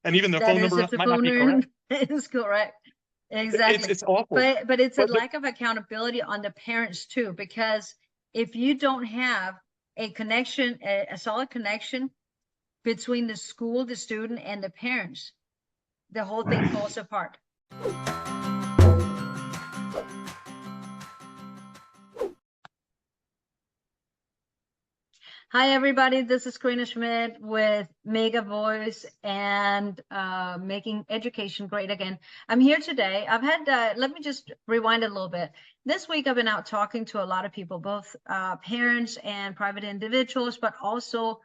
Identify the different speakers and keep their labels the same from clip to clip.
Speaker 1: and even the
Speaker 2: That
Speaker 1: phone
Speaker 2: is
Speaker 1: number
Speaker 2: if the
Speaker 1: might not
Speaker 2: phone
Speaker 1: be correct.
Speaker 2: is correct.
Speaker 1: It's
Speaker 2: Exactly.
Speaker 1: it's awful.
Speaker 2: But it's a
Speaker 1: But
Speaker 2: lack of accountability on the parents too, because if you don't have a connection, a solid connection between the school, the student, and the parents, the whole thing falls apart. Hi, everybody. This is Karina Schmitt with Mega Voice and Making Education Great Again. I'm here today. I've had, let me just rewind a little bit. This week, I've been out talking to a lot of people, both parents and private individuals, but also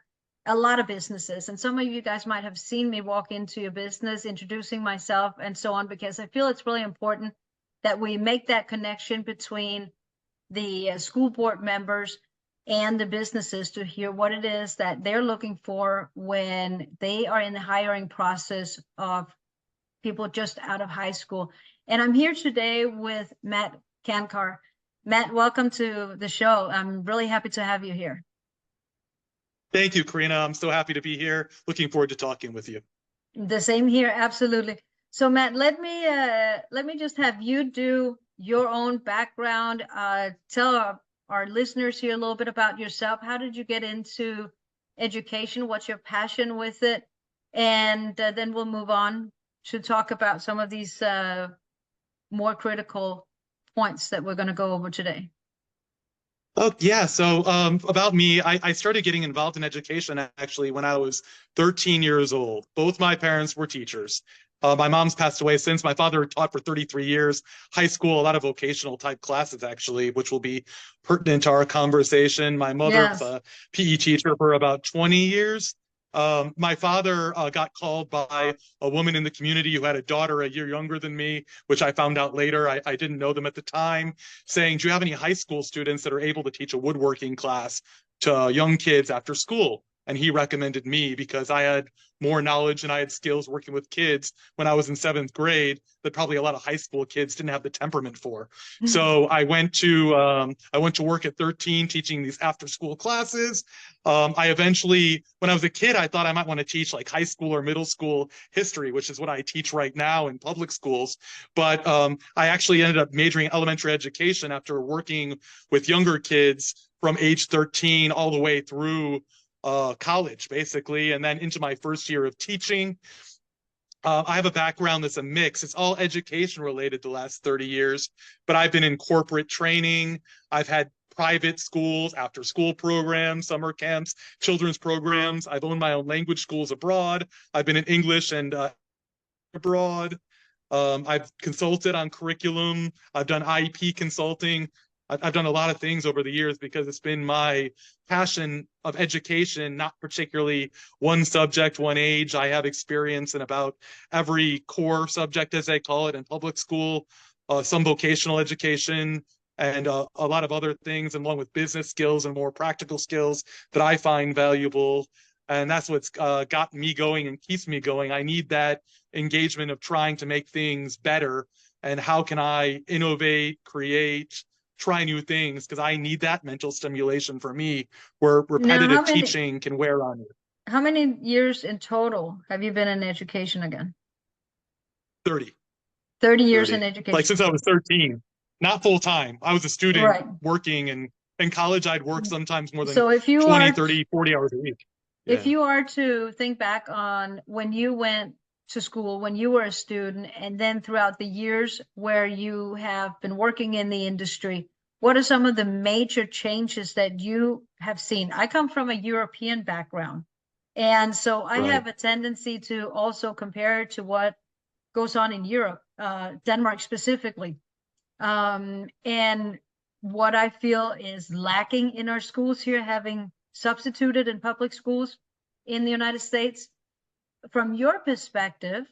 Speaker 2: a lot of businesses. And some of you guys might have seen me walk into your business, introducing myself and so on, because I feel it's really important that we make that connection between the school board members and the businesses to hear what it is that they're looking for when they are in the hiring process of people just out of high school. And I'm here today with Matt Cankar. Matt, welcome to the show. I'm really happy to have you here.
Speaker 1: thank you, Karina. I'm so happy to be here. Looking forward to talking with you.
Speaker 2: The same here, absolutely. So Matt, let me just have you do your own background. Tell our listeners here a little bit about yourself. How did you get into education? What's your passion with it? And then we'll move on to talk about some of these more critical points that we're going to go over today.
Speaker 1: Oh, yeah. So about me, I started getting involved in education actually when I was 13 years old. Both my parents were teachers. My mom's passed away since. My father taught for 33 years, high school, a lot of vocational type classes, actually, which will be pertinent to our conversation. My mother was
Speaker 2: Yes.
Speaker 1: a PE teacher for about 20 years. My father got called by a woman in the community who had a daughter a year younger than me, which I found out later. I didn't know them at the time, saying, do you have any high school students that are able to teach a woodworking class to young kids after school? And he recommended me because I had more knowledge and I had skills working with kids when I was in 7th grade that probably a lot of high school kids didn't have the temperament for. So I went to work at 13 teaching these after school classes. I eventually, when I was a kid, I thought I might want to teach like high school or middle school history, which is what I teach right now in public schools. But I actually ended up majoring in elementary education after working with younger kids from age 13 all the way through college, basically, and then into my first year of teaching. I have a background that's a mix. It's all education related the last 30 years, but I've been in corporate training. I've had private schools, after school programs, summer camps, children's programs. I've owned my own language schools abroad. I've been in English and abroad. I've consulted on curriculum. I've done IEP consulting. I've done a lot of things over the years because it's been my passion of education, not particularly one subject, one age. I have experience in about every core subject, as they call it, in public school, some vocational education, and a lot of other things, along with business skills and more practical skills that I find valuable. And that's what's got me going and keeps me going. I need that engagement of trying to make things better. And how can I innovate, create, try new things? Because I need that mental stimulation for me, where repetitive teaching can wear on you.
Speaker 2: How many years in total have you been in education again?
Speaker 1: 30.
Speaker 2: 30 years
Speaker 1: 30.
Speaker 2: in education.
Speaker 1: Like since I was 13, not full time. I was a student
Speaker 2: Right.
Speaker 1: working, and in college I'd work sometimes more than
Speaker 2: so if you
Speaker 1: 20,
Speaker 2: are,
Speaker 1: 30, 40 hours a week.
Speaker 2: If you are to think back on when you went to school, when you were a student, and then throughout the years where you have been working in the industry, what are some of the major changes that you have seen? I come from a European background, and so I have a tendency to also compare it to what goes on in Europe, Denmark specifically. And what I feel is lacking in our schools here, having substituted in public schools in the United States. From your perspective,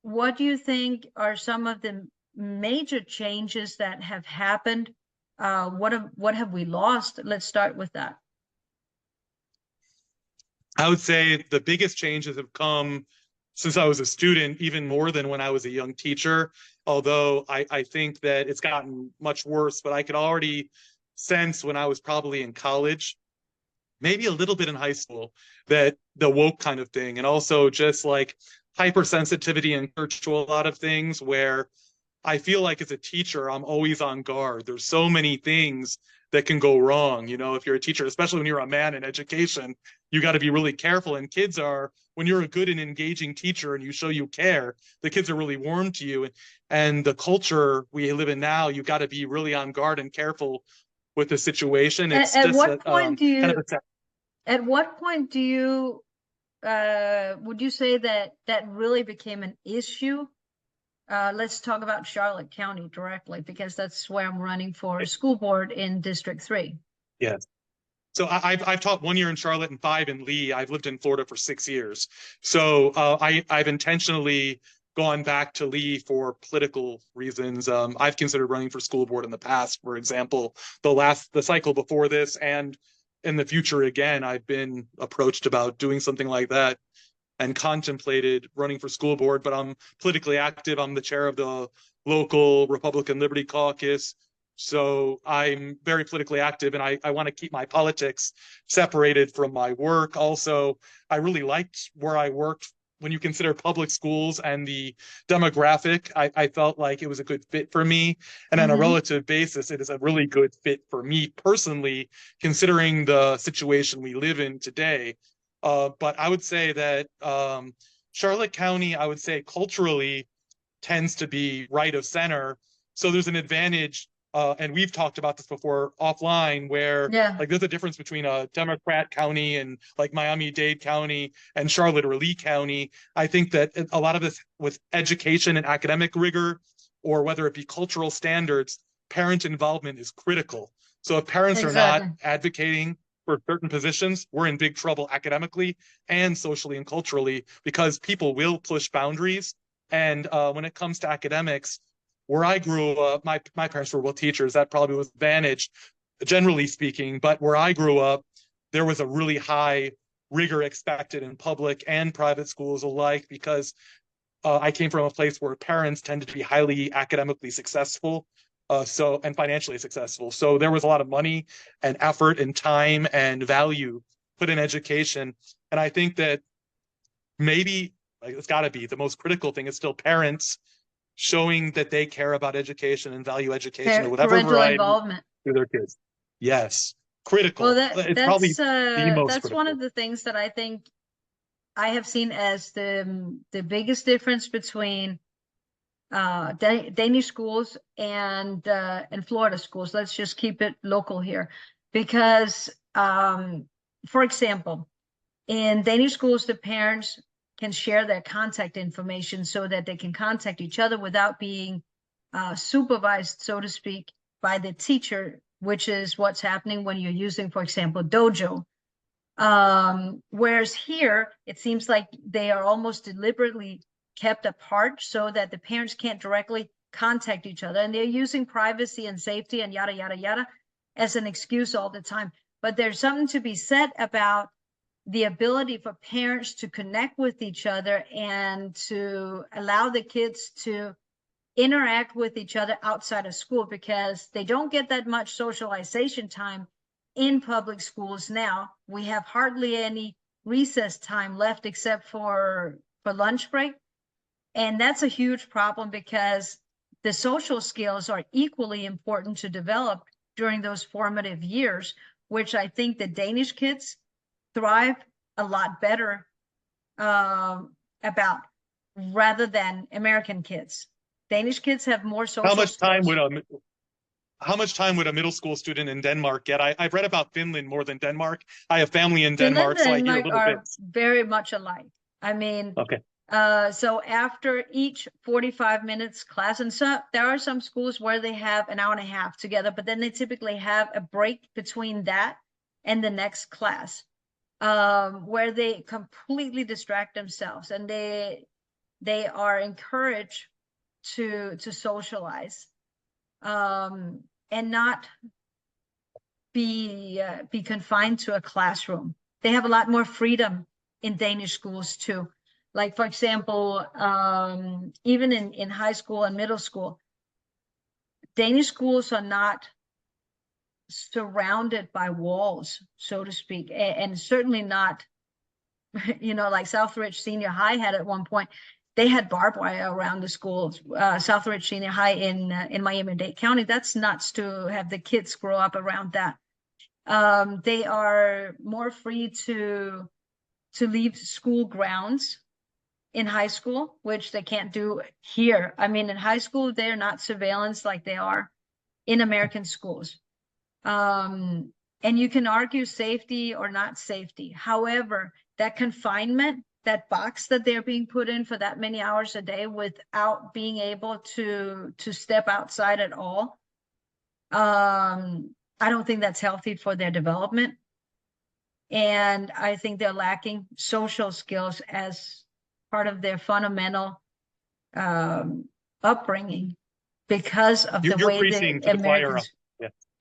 Speaker 2: what do you think are some of the major changes that have happened? What have we lost? Let's start with that.
Speaker 1: I would say the biggest changes have come since I was a student, even more than when I was a young teacher. Although I think that it's gotten much worse, but I could already sense when I was probably in college, maybe a little bit in high school, that the woke kind of thing, and also just like hypersensitivity and to a lot of things where I feel like as a teacher, I'm always on guard. There's so many things that can go wrong. You know, if you're a teacher, especially when you're a man in education, you got to be really careful. And kids are, when you're a good and engaging teacher and you show you care, the kids are really warm to you. And the culture we live in now, you got to be really on guard and careful with the situation. It's
Speaker 2: At
Speaker 1: just
Speaker 2: what point do
Speaker 1: kind
Speaker 2: you,
Speaker 1: of a
Speaker 2: at what point do you, would you say that that really became an issue? Let's talk about Charlotte County directly, because that's where I'm running for school board in District 3.
Speaker 1: yes. So I've taught 1 year in Charlotte and 5 in Lee. I've lived in Florida for 6 years. So I've intentionally gone back to Lee for political reasons. I've considered running for school board in the past, for example, the cycle before this, and in the future again, I've been approached about doing something like that and contemplated running for school board, but I'm politically active. I'm the chair of the local Republican Liberty Caucus. So I'm very politically active, and I want to keep my politics separated from my work. Also, I really liked where I worked. When you consider public schools and the demographic, I felt like it was a good fit for me. And on a relative basis, it is a really good fit for me personally, considering the situation we live in today. But I would say that Charlotte County, I would say culturally tends to be right of center. So there's an advantage, and we've talked about this before offline, where
Speaker 2: Yeah,
Speaker 1: like there's a difference between a Democrat county and like Miami-Dade County and Charlotte or Lee County. I think that a lot of this with education and academic rigor, or whether it be cultural standards, parent involvement is critical. So if parents are not
Speaker 2: exactly.
Speaker 1: advocating for certain positions, we're in big trouble academically and socially and culturally, because people will push boundaries. And when it comes to academics, where I grew up, my parents were both teachers. That probably was an advantage, generally speaking. But where I grew up, there was a really high rigor expected in public and private schools alike, because I came from a place where parents tended to be highly academically successful, and financially successful. So there was a lot of money and effort and time and value put in education. And I think that maybe like, it's got to be the most critical thing is still parents showing that they care about education and value education of whatever
Speaker 2: Parental
Speaker 1: variety
Speaker 2: involvement.
Speaker 1: to their kids. Yes,
Speaker 2: Well,
Speaker 1: critical. It's probably the most
Speaker 2: that's one
Speaker 1: critical.
Speaker 2: of the things that I think I have seen as the biggest difference between Danish schools and Florida schools. Let's just keep it local here, because for example, in Danish schools, the parents can share their contact information so that they can contact each other without being supervised, so to speak, by the teacher, which is what's happening when you're using, for example, Dojo. Whereas here, it seems like they are almost deliberately kept apart so that the parents can't directly contact each other. And they're using privacy and safety and yada, yada, yada as an excuse all the time. But there's something to be said about the ability for parents to connect with each other and to allow the kids to interact with each other outside of school, because they don't get that much socialization time in public schools now. We have hardly any recess time left except for lunch break. And that's a huge problem, because the social skills are equally important to develop during those formative years, which I think the Danish kids thrive a lot better about, rather than American kids. Danish kids have more
Speaker 1: How
Speaker 2: social
Speaker 1: much time
Speaker 2: skills.
Speaker 1: would a how much time would a middle school student in Denmark get? I've read about Finland more than Denmark. I have family in
Speaker 2: Finland
Speaker 1: Denmark, so I
Speaker 2: and
Speaker 1: hear
Speaker 2: Denmark
Speaker 1: little
Speaker 2: are
Speaker 1: bits.
Speaker 2: very much alike. I mean,
Speaker 1: Okay.
Speaker 2: so after each 45 minutes class, and so there are some schools where they have an hour and a half together, but then they typically have a break between that and the next class, where they completely distract themselves, and they are encouraged to socialize, and not be confined to a classroom. They have a lot more freedom in Danish schools too. Like, for example, even in high school and middle school, Danish schools are not surrounded by walls, so to speak, and certainly not like Southridge Senior High had at one point. They had barbed wire around the schools. Southridge Senior High in Miami-Dade County. That's nuts to have the kids grow up around that. They are more free to leave school grounds in high school, which they can't do here. I mean, in high school, they're not surveillance like they are in American schools. And you can argue safety or not safety. However, that confinement, that box that they're being put in for that many hours a day without being able to step outside at all, I don't think that's healthy for their development. And I think they're lacking social skills as part of their fundamental upbringing because of the way the Americans.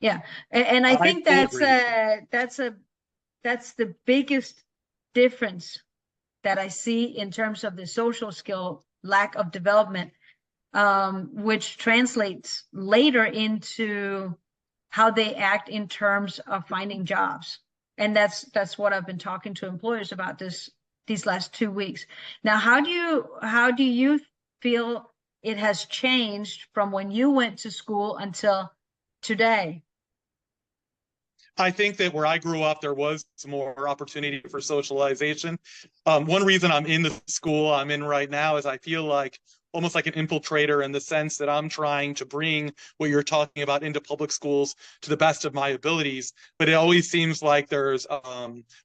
Speaker 2: Yeah, and I think that's the biggest difference that I see in terms of the social skill lack of development, which translates later into how they act in terms of finding jobs. And that's what I've been talking to employers about these last 2 weeks. Now, how do you feel it has changed from when you went to school until today?
Speaker 1: I think that where I grew up, there was more opportunity for socialization. One reason I'm in the school I'm in right now is I feel like almost like an infiltrator in the sense that I'm trying to bring what you're talking about into public schools to the best of my abilities. But it always seems like there's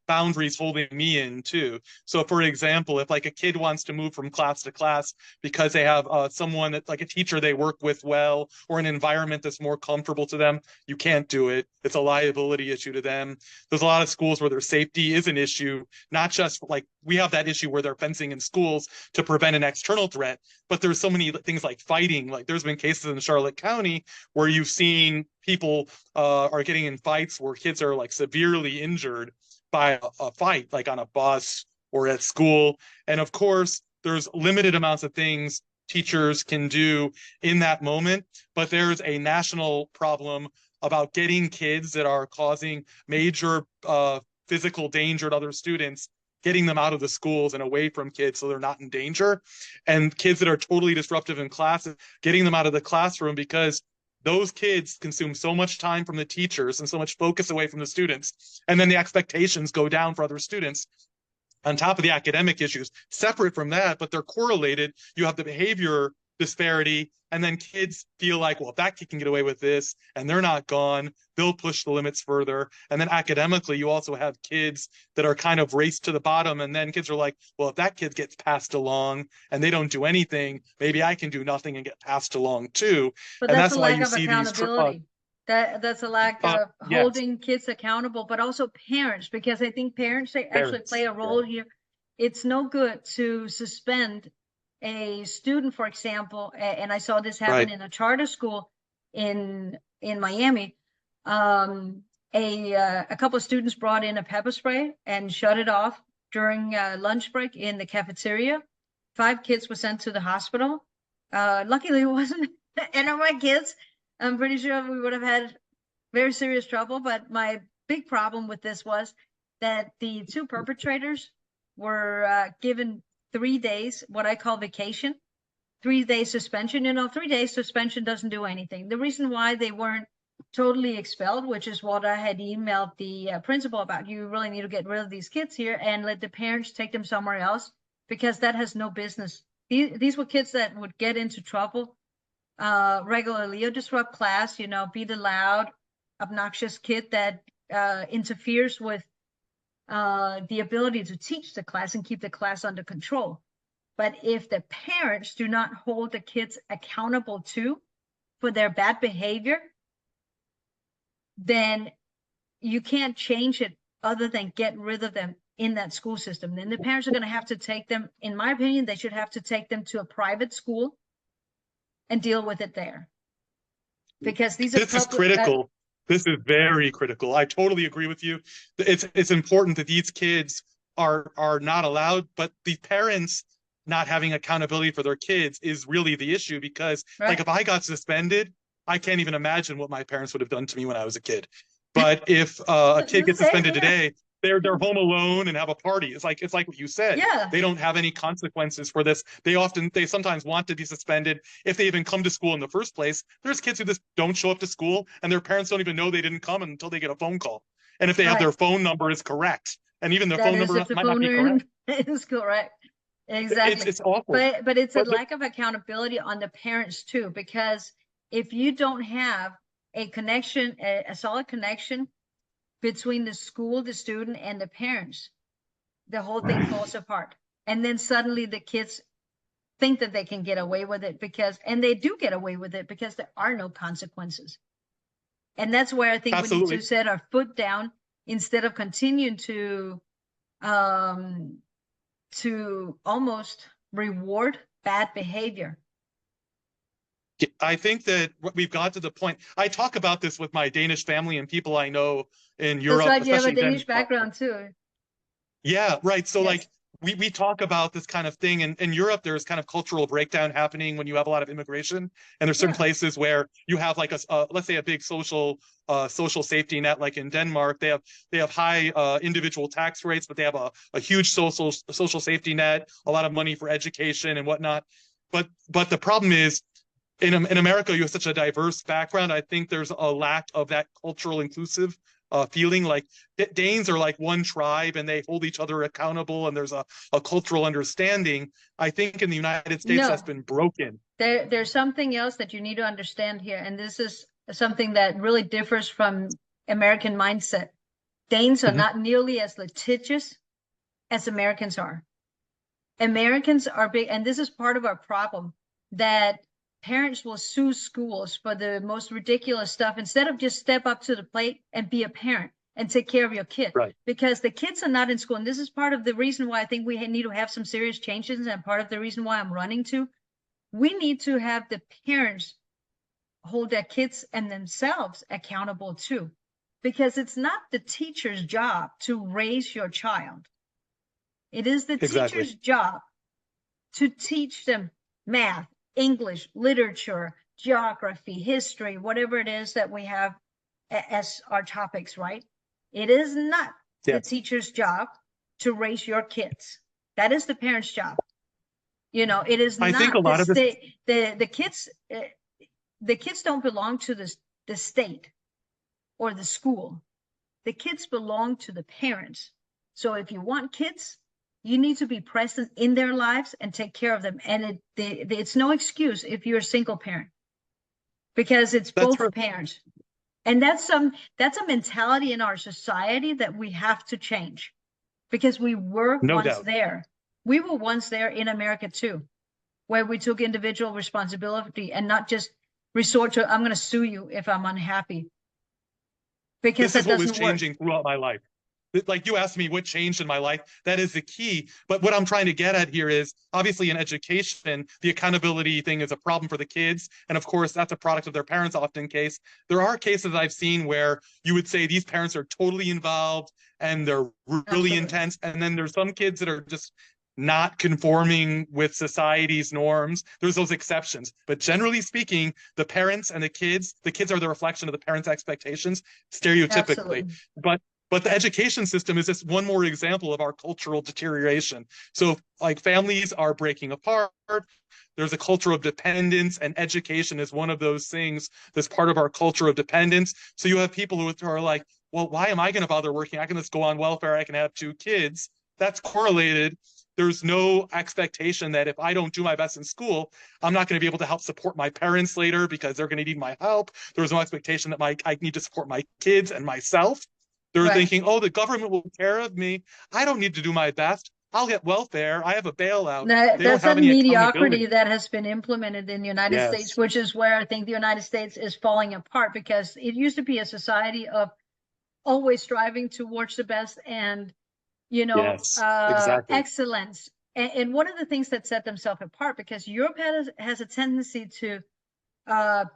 Speaker 1: boundaries holding me in too. So for example, if like a kid wants to move from class to class because they have someone that like a teacher they work with well, or an environment that's more comfortable to them, you can't do it. It's a liability issue to them. There's a lot of schools where their safety is an issue, not just like we have that issue where they're fencing in schools to prevent an external threat, but there's so many things like fighting. Like there's been cases in Charlotte County where you've seen people are getting in fights where kids are like severely injured by a fight, like on a bus or at school. And of course, there's limited amounts of things teachers can do in that moment, but there's a national problem about getting kids that are causing major physical danger to other students, getting them out of the schools and away from kids so they're not in danger. And kids that are totally disruptive in classes, getting them out of the classroom, because those kids consume so much time from the teachers and so much focus away from the students. And then the expectations go down for other students on top of the academic issues. Separate from that, but they're correlated. You have the behavior disparity, and then kids feel like, well, if that kid can get away with this and they're not gone, they'll push the limits further. And then academically, you also have kids that are kind of raced to the bottom, and then kids are like, well, if that kid gets passed along and they don't do anything, maybe I can do nothing and get passed along too.
Speaker 2: But
Speaker 1: and
Speaker 2: that's a
Speaker 1: why
Speaker 2: lack
Speaker 1: you
Speaker 2: of
Speaker 1: see
Speaker 2: accountability. That's a lack of
Speaker 1: yes.
Speaker 2: holding kids accountable, but also parents, because I think parents actually play a role here. It's no good to suspend a student, for example, and I saw this happen in a charter school in Miami. A couple of students brought in a pepper spray and shut it off during lunch break in the cafeteria. 5 kids were sent to the hospital. Luckily, it wasn't any of my kids. I'm pretty sure we would have had very serious trouble. But my big problem with this was that the 2 perpetrators were given 3 days, what I call vacation, 3 days suspension. 3 days suspension doesn't do anything. The reason why they weren't totally expelled, which is what I had emailed the principal about, you really need to get rid of these kids here and let the parents take them somewhere else, because that has no business. These were kids that would get into trouble regularly or disrupt class, be the loud, obnoxious kid that interferes with the ability to teach the class and keep the class under control. But if the parents do not hold the kids accountable too for their bad behavior, then you can't change it other than get rid of them in that school system. Then the parents are going to have to take them, in my opinion, they should have to take them to a private school and deal with it there. Because this is critical.
Speaker 1: This is very critical. I totally agree with you. It's important that these kids are not allowed, but the parents not having accountability for their kids is really the issue, because like if I got suspended, I can't even imagine what my parents would have done to me when I was a kid. But if a kid gets suspended today, they're home alone and have a party. It's like what you said.
Speaker 2: Yeah,
Speaker 1: They don't have any consequences for this. They sometimes want to be suspended if they even come to school in the first place. There's kids who just don't show up to school and their parents don't even know they didn't come until they get a phone call. And if they have
Speaker 2: right.
Speaker 1: their phone number is correct, and even their
Speaker 2: That
Speaker 1: phone
Speaker 2: is
Speaker 1: number
Speaker 2: if the
Speaker 1: might not
Speaker 2: phone
Speaker 1: be correct.
Speaker 2: is correct. Exactly.
Speaker 1: It's awful.
Speaker 2: But it's a
Speaker 1: But
Speaker 2: lack of accountability on the parents too, because if you don't have a connection, a solid connection between the school, the student, and the parents, the whole thing falls apart. And then suddenly the kids think that they can get away with it and they do get away with it because there are no consequences. And that's where I think we need to set our foot down instead of continuing to almost reward bad behavior.
Speaker 1: I think that we've got to the point. I talk about this with my Danish family and people I know in Europe.
Speaker 2: That's right. You have a
Speaker 1: Especially
Speaker 2: Danish background too.
Speaker 1: Yeah, right. So
Speaker 2: Yes.
Speaker 1: like we talk about this kind of thing in Europe, there's kind of cultural breakdown happening when you have a lot of immigration. And there's certain places where you have like let's say a big social safety net, like in Denmark. They have high individual tax rates, but they have a huge social safety net, a lot of money for education and whatnot. But the problem is in America, you have such a diverse background. I think there's a lack of that cultural inclusive feeling. Like Danes are like one tribe and they hold each other accountable, and there's a cultural understanding. I think in the United States that's been broken.
Speaker 2: There's something else that you need to understand here, and this is something that really differs from American mindset. Danes are not nearly as litigious as Americans are. Americans are big, and this is part of our problem, that parents will sue schools for the most ridiculous stuff instead of just step up to the plate and be a parent and take care of your kid.
Speaker 1: Right.
Speaker 2: Because the kids are not in school. And this is part of the reason why I think we need to have some serious changes, and part of the reason why I'm running to. We need to have the parents hold their kids and themselves accountable too. Because it's not the teacher's job to raise your child. It is the teacher's job to teach them math, English, literature, geography, history, whatever it is that we have as our topics, right? It is not the teacher's job to raise your kids. That is the parent's job. You know, it is not. I think a lot of the kids don't belong to the state or the school. The kids belong to the parents. So if you want kids, you need to be present in their lives and take care of them. And it's no excuse if you're a single parent, because it's both parents. And that's a mentality in our society that we have to change, because we were once there. We were once there in America too, where we took individual responsibility and not just resort to, I'm going to sue you if I'm unhappy. Because
Speaker 1: this is what was changing throughout my life. Like you asked me what changed in my life, that is the key. But what I'm trying to get at here is, obviously in education, the accountability thing is a problem for the kids. And of course, that's a product of their parents often case. There are cases I've seen where you would say these parents are totally involved and they're really intense. And then there's some kids that are just not conforming with society's norms. There's those exceptions. But generally speaking, the parents and the kids are the reflection of the parents' expectations, stereotypically. But the education system is just one more example of our cultural deterioration. So like families are breaking apart. There's a culture of dependence, and education is one of those things that's part of our culture of dependence. So you have people who are like, well, why am I going to bother working? I can just go on welfare. I can have 2 kids. That's correlated. There's no expectation that if I don't do my best in school, I'm not going to be able to help support my parents later because they're going to need my help. There's no expectation that I need to support my kids and myself. They're thinking, oh, the government will take care of me. I don't need to do my best. I'll get welfare. I have a bailout.
Speaker 2: That's a mediocrity that has been implemented in the United States, which is where I think the United States is falling apart, because it used to be a society of always striving towards the best and, you know, excellence. And one of the things that set themselves apart, because Europe has a tendency to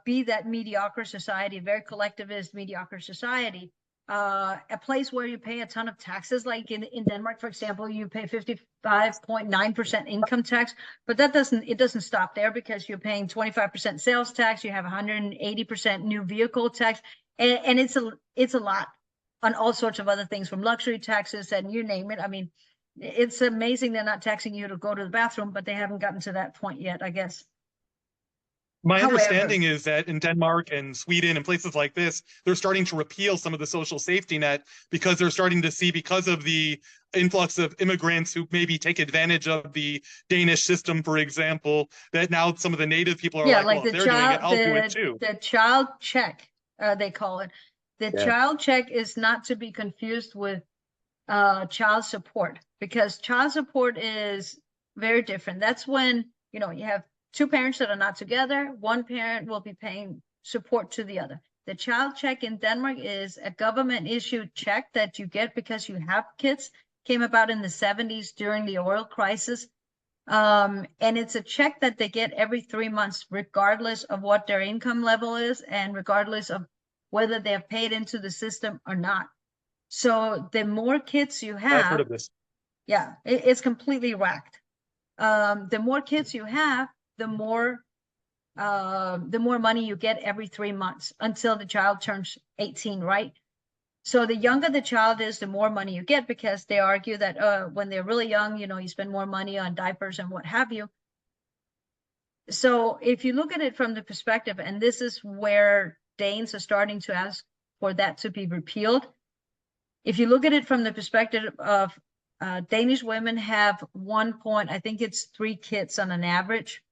Speaker 2: be that mediocre society, very collectivist, mediocre society. A place where you pay a ton of taxes, like in Denmark, for example, you pay 55.9% income tax, but it doesn't stop there, because you're paying 25% sales tax, you have 180% new vehicle tax, and it's a lot on all sorts of other things, from luxury taxes and you name it. I mean, it's amazing they're not taxing you to go to the bathroom, but they haven't gotten to that point yet, I guess.
Speaker 1: My
Speaker 2: However,
Speaker 1: understanding is that in Denmark and Sweden and places like this, they're starting to repeal some of the social safety net because they're starting to see, because of the influx of immigrants who maybe take advantage of the Danish system, for example, that now some of the native people are
Speaker 2: yeah,
Speaker 1: like, well, if they're doing it, I'll do it too.
Speaker 2: The child check, they call it. The child check is not to be confused with child support, because child support is very different. That's when, you know, you have two parents that are not together. One parent will be paying support to the other. The child check in Denmark is a government issued check that you get because you have kids. Came about in the 70s during the oil crisis. And it's a check that they get every 3 months, regardless of what their income level is and regardless of whether they're paid into the system or not. So the more kids you have,
Speaker 1: I've heard of this.
Speaker 2: Yeah, it's completely whacked. The more kids you have, the more money you get every 3 months until the child turns 18, right? So the younger the child is, the more money you get, because they argue that when they're really young, you know, you spend more money on diapers and what have you. So if you look at it from the perspective, and this is where Danes are starting to ask for that to be repealed. If you look at it from the perspective of Danish women have I think it's 3 kids on an average,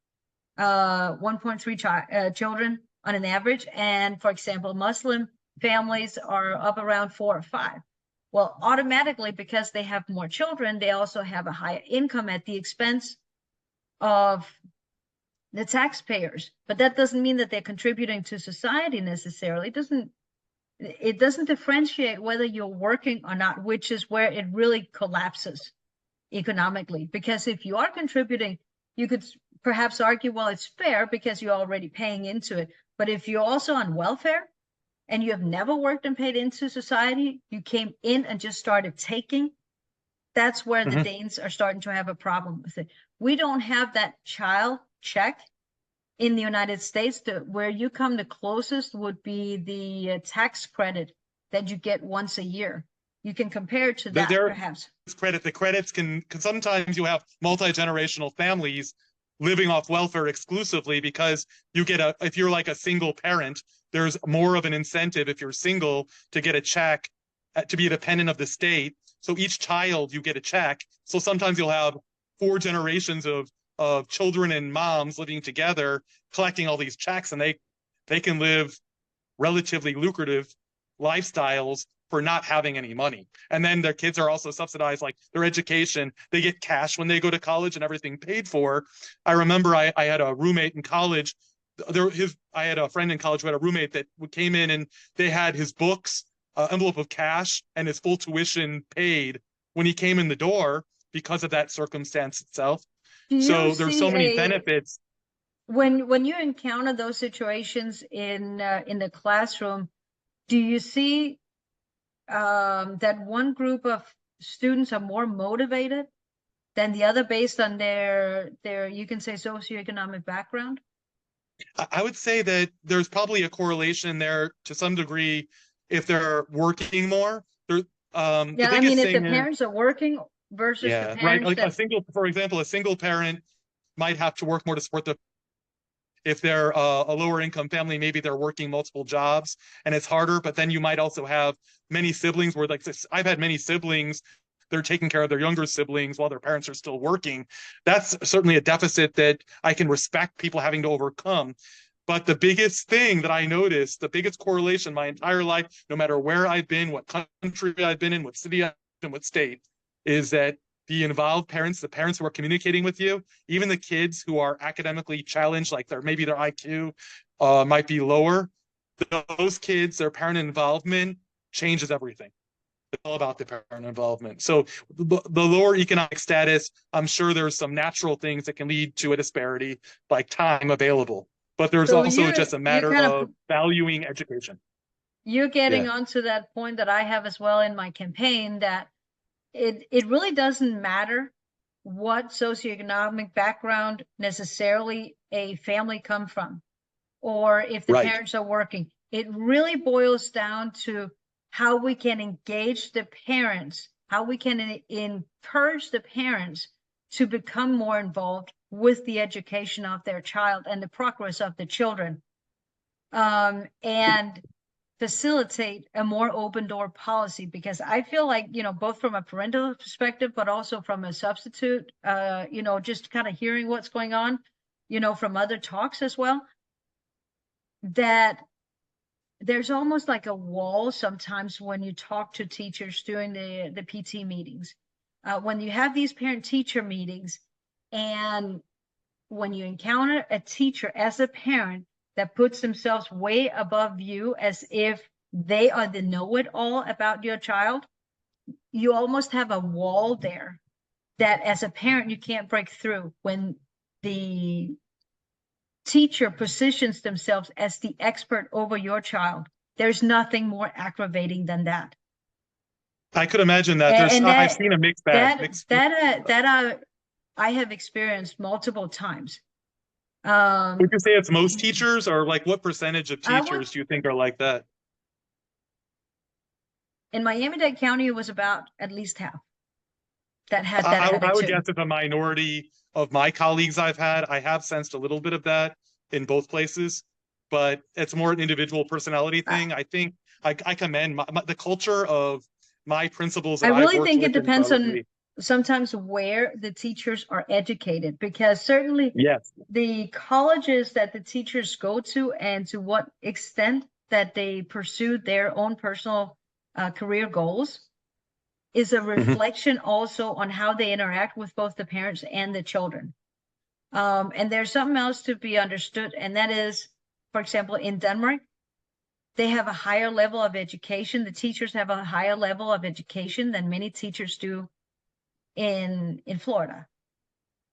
Speaker 2: 1.3 children on an average. And for example, Muslim families are up around 4 or 5. Well, automatically, because they have more children, they also have a higher income at the expense of the taxpayers. But that doesn't mean that they're contributing to society necessarily. It doesn't differentiate whether you're working or not, which is where it really collapses economically. Because if you are contributing, you could perhaps argue, well, it's fair because you're already paying into it. But if you're also on welfare and you have never worked and paid into society, you came in and just started taking, that's where the Danes are starting to have a problem with it. We don't have that child check in the United States. Where you come the closest would be the tax credit that you get once a year. You can compare it to that, perhaps.
Speaker 1: The credits can sometimes you have multi-generational families living off welfare exclusively, because you get if you're like a single parent, there's more of an incentive if you're single to get a check, to be a dependent of the state. So each child, you get a check. So sometimes you'll have 4 generations of children and moms living together, collecting all these checks, and they can live relatively lucrative lifestyles for not having any money. And then their kids are also subsidized, like their education. They get cash when they go to college and everything paid for. I remember I had a roommate in college. I had a friend in college who had a roommate that came in, and they had his books, envelope of cash, and his full tuition paid when he came in the door because of that circumstance itself. So there's so many benefits.
Speaker 2: When you encounter those situations in the classroom, do you see that one group of students are more motivated than the other based on their you can say socioeconomic background?
Speaker 1: I would say that there's probably a correlation there to some degree if they're working more.
Speaker 2: Yeah, I mean, if the parents are working versus the parents,
Speaker 1: right. Like for example, a single parent might have to work more to support if they're a lower income family, maybe they're working multiple jobs and it's harder. But then you might also have many siblings where, like, I've had many siblings, they're taking care of their younger siblings while their parents are still working. That's certainly a deficit that I can respect people having to overcome. But the biggest thing that I noticed, the biggest correlation my entire life, no matter where I've been, what country I've been in, what city I've been, what state, is that the involved parents, the parents who are communicating with you, even the kids who are academically challenged, like maybe their IQ might be lower, those kids, their parent involvement changes everything. It's all about the parent involvement. So the lower economic status, I'm sure there's some natural things that can lead to a disparity, like time available. But there's also just a matter of valuing education.
Speaker 2: You're getting onto that point that I have as well in my campaign, that it really doesn't matter what socioeconomic background necessarily a family come from, or if the parents are working. It really boils down to how we can engage the parents, how we can encourage the parents to become more involved with the education of their child and the progress of the children, and facilitate a more open door policy. Because I feel like, both from a parental perspective, but also from a substitute, just kind of hearing what's going on, from other talks as well, that there's almost like a wall sometimes when you talk to teachers during the PT meetings. When you have these parent-teacher meetings, and when you encounter a teacher as a parent that puts themselves way above you as if they are the know-it-all about your child, you almost have a wall there that as a parent you can't break through. When the teacher positions themselves as the expert over your child, there's nothing more aggravating than that.
Speaker 1: I could imagine that. I've seen a mixed bag.
Speaker 2: I have experienced multiple times.
Speaker 1: Would you say it's most teachers, or like what percentage of teachers do you think are like that?
Speaker 2: In Miami-Dade County, it was about at least half that had that attitude.
Speaker 1: I would guess it's a minority of my colleagues I've had. I have sensed a little bit of that in both places, but it's more an individual personality thing. I think I commend the culture of my principals.
Speaker 2: I really think it depends on sometimes where the teachers are educated, because certainly the colleges that the teachers go to and to what extent that they pursue their own personal career goals is a reflection also on how they interact with both the parents and the children. And there's something else to be understood, and that is, for example, in Denmark, they have a higher level of education. The teachers have a higher level of education than many teachers do in Florida.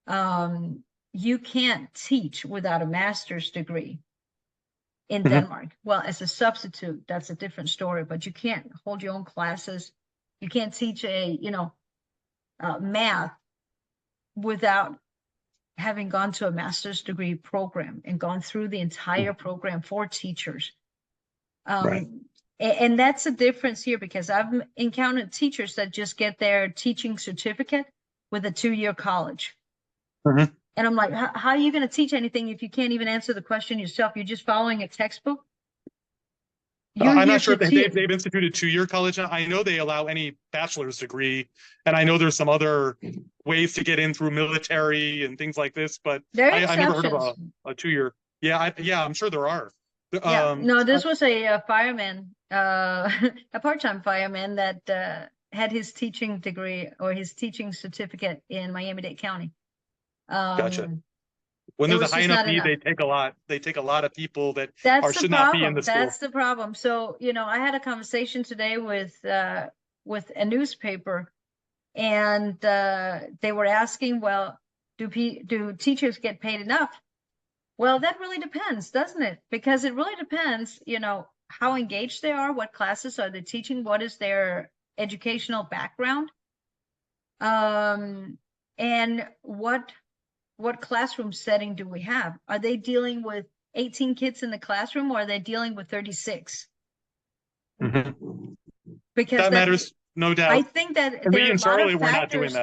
Speaker 2: You can't teach without a master's degree in Denmark. Well, as a substitute, that's a different story, but you can't hold your own classes. You can't teach math without having gone to a master's degree program and gone through the entire program for teachers. And that's a difference here, because I've encountered teachers that just get their teaching certificate with a 2-year college. And I'm like, how are you going to teach anything if you can't even answer the question yourself? You're just following a textbook?
Speaker 1: I'm not sure if they've instituted 2-year college now. I know they allow any bachelor's degree, and I know there's some other ways to get in through military and things like this, but I never heard of a 2-year. Yeah, I'm sure there are.
Speaker 2: No, this was a fireman, a part-time fireman that had his teaching degree or his teaching certificate in Miami-Dade County.
Speaker 1: Gotcha. When there's a high enough need, they take a lot of people that should not be in the school.
Speaker 2: That's the problem. So, I had a conversation today with a newspaper, and they were asking, well, do teachers get paid enough? Well, that really depends, doesn't it? Because it really depends, how engaged they are, what classes are they teaching, what is their educational background, and what classroom setting do we have? Are they dealing with 18 kids in the classroom, or are they dealing with 36? Because
Speaker 1: that matters, no doubt.
Speaker 2: I think that there are a lot of factors.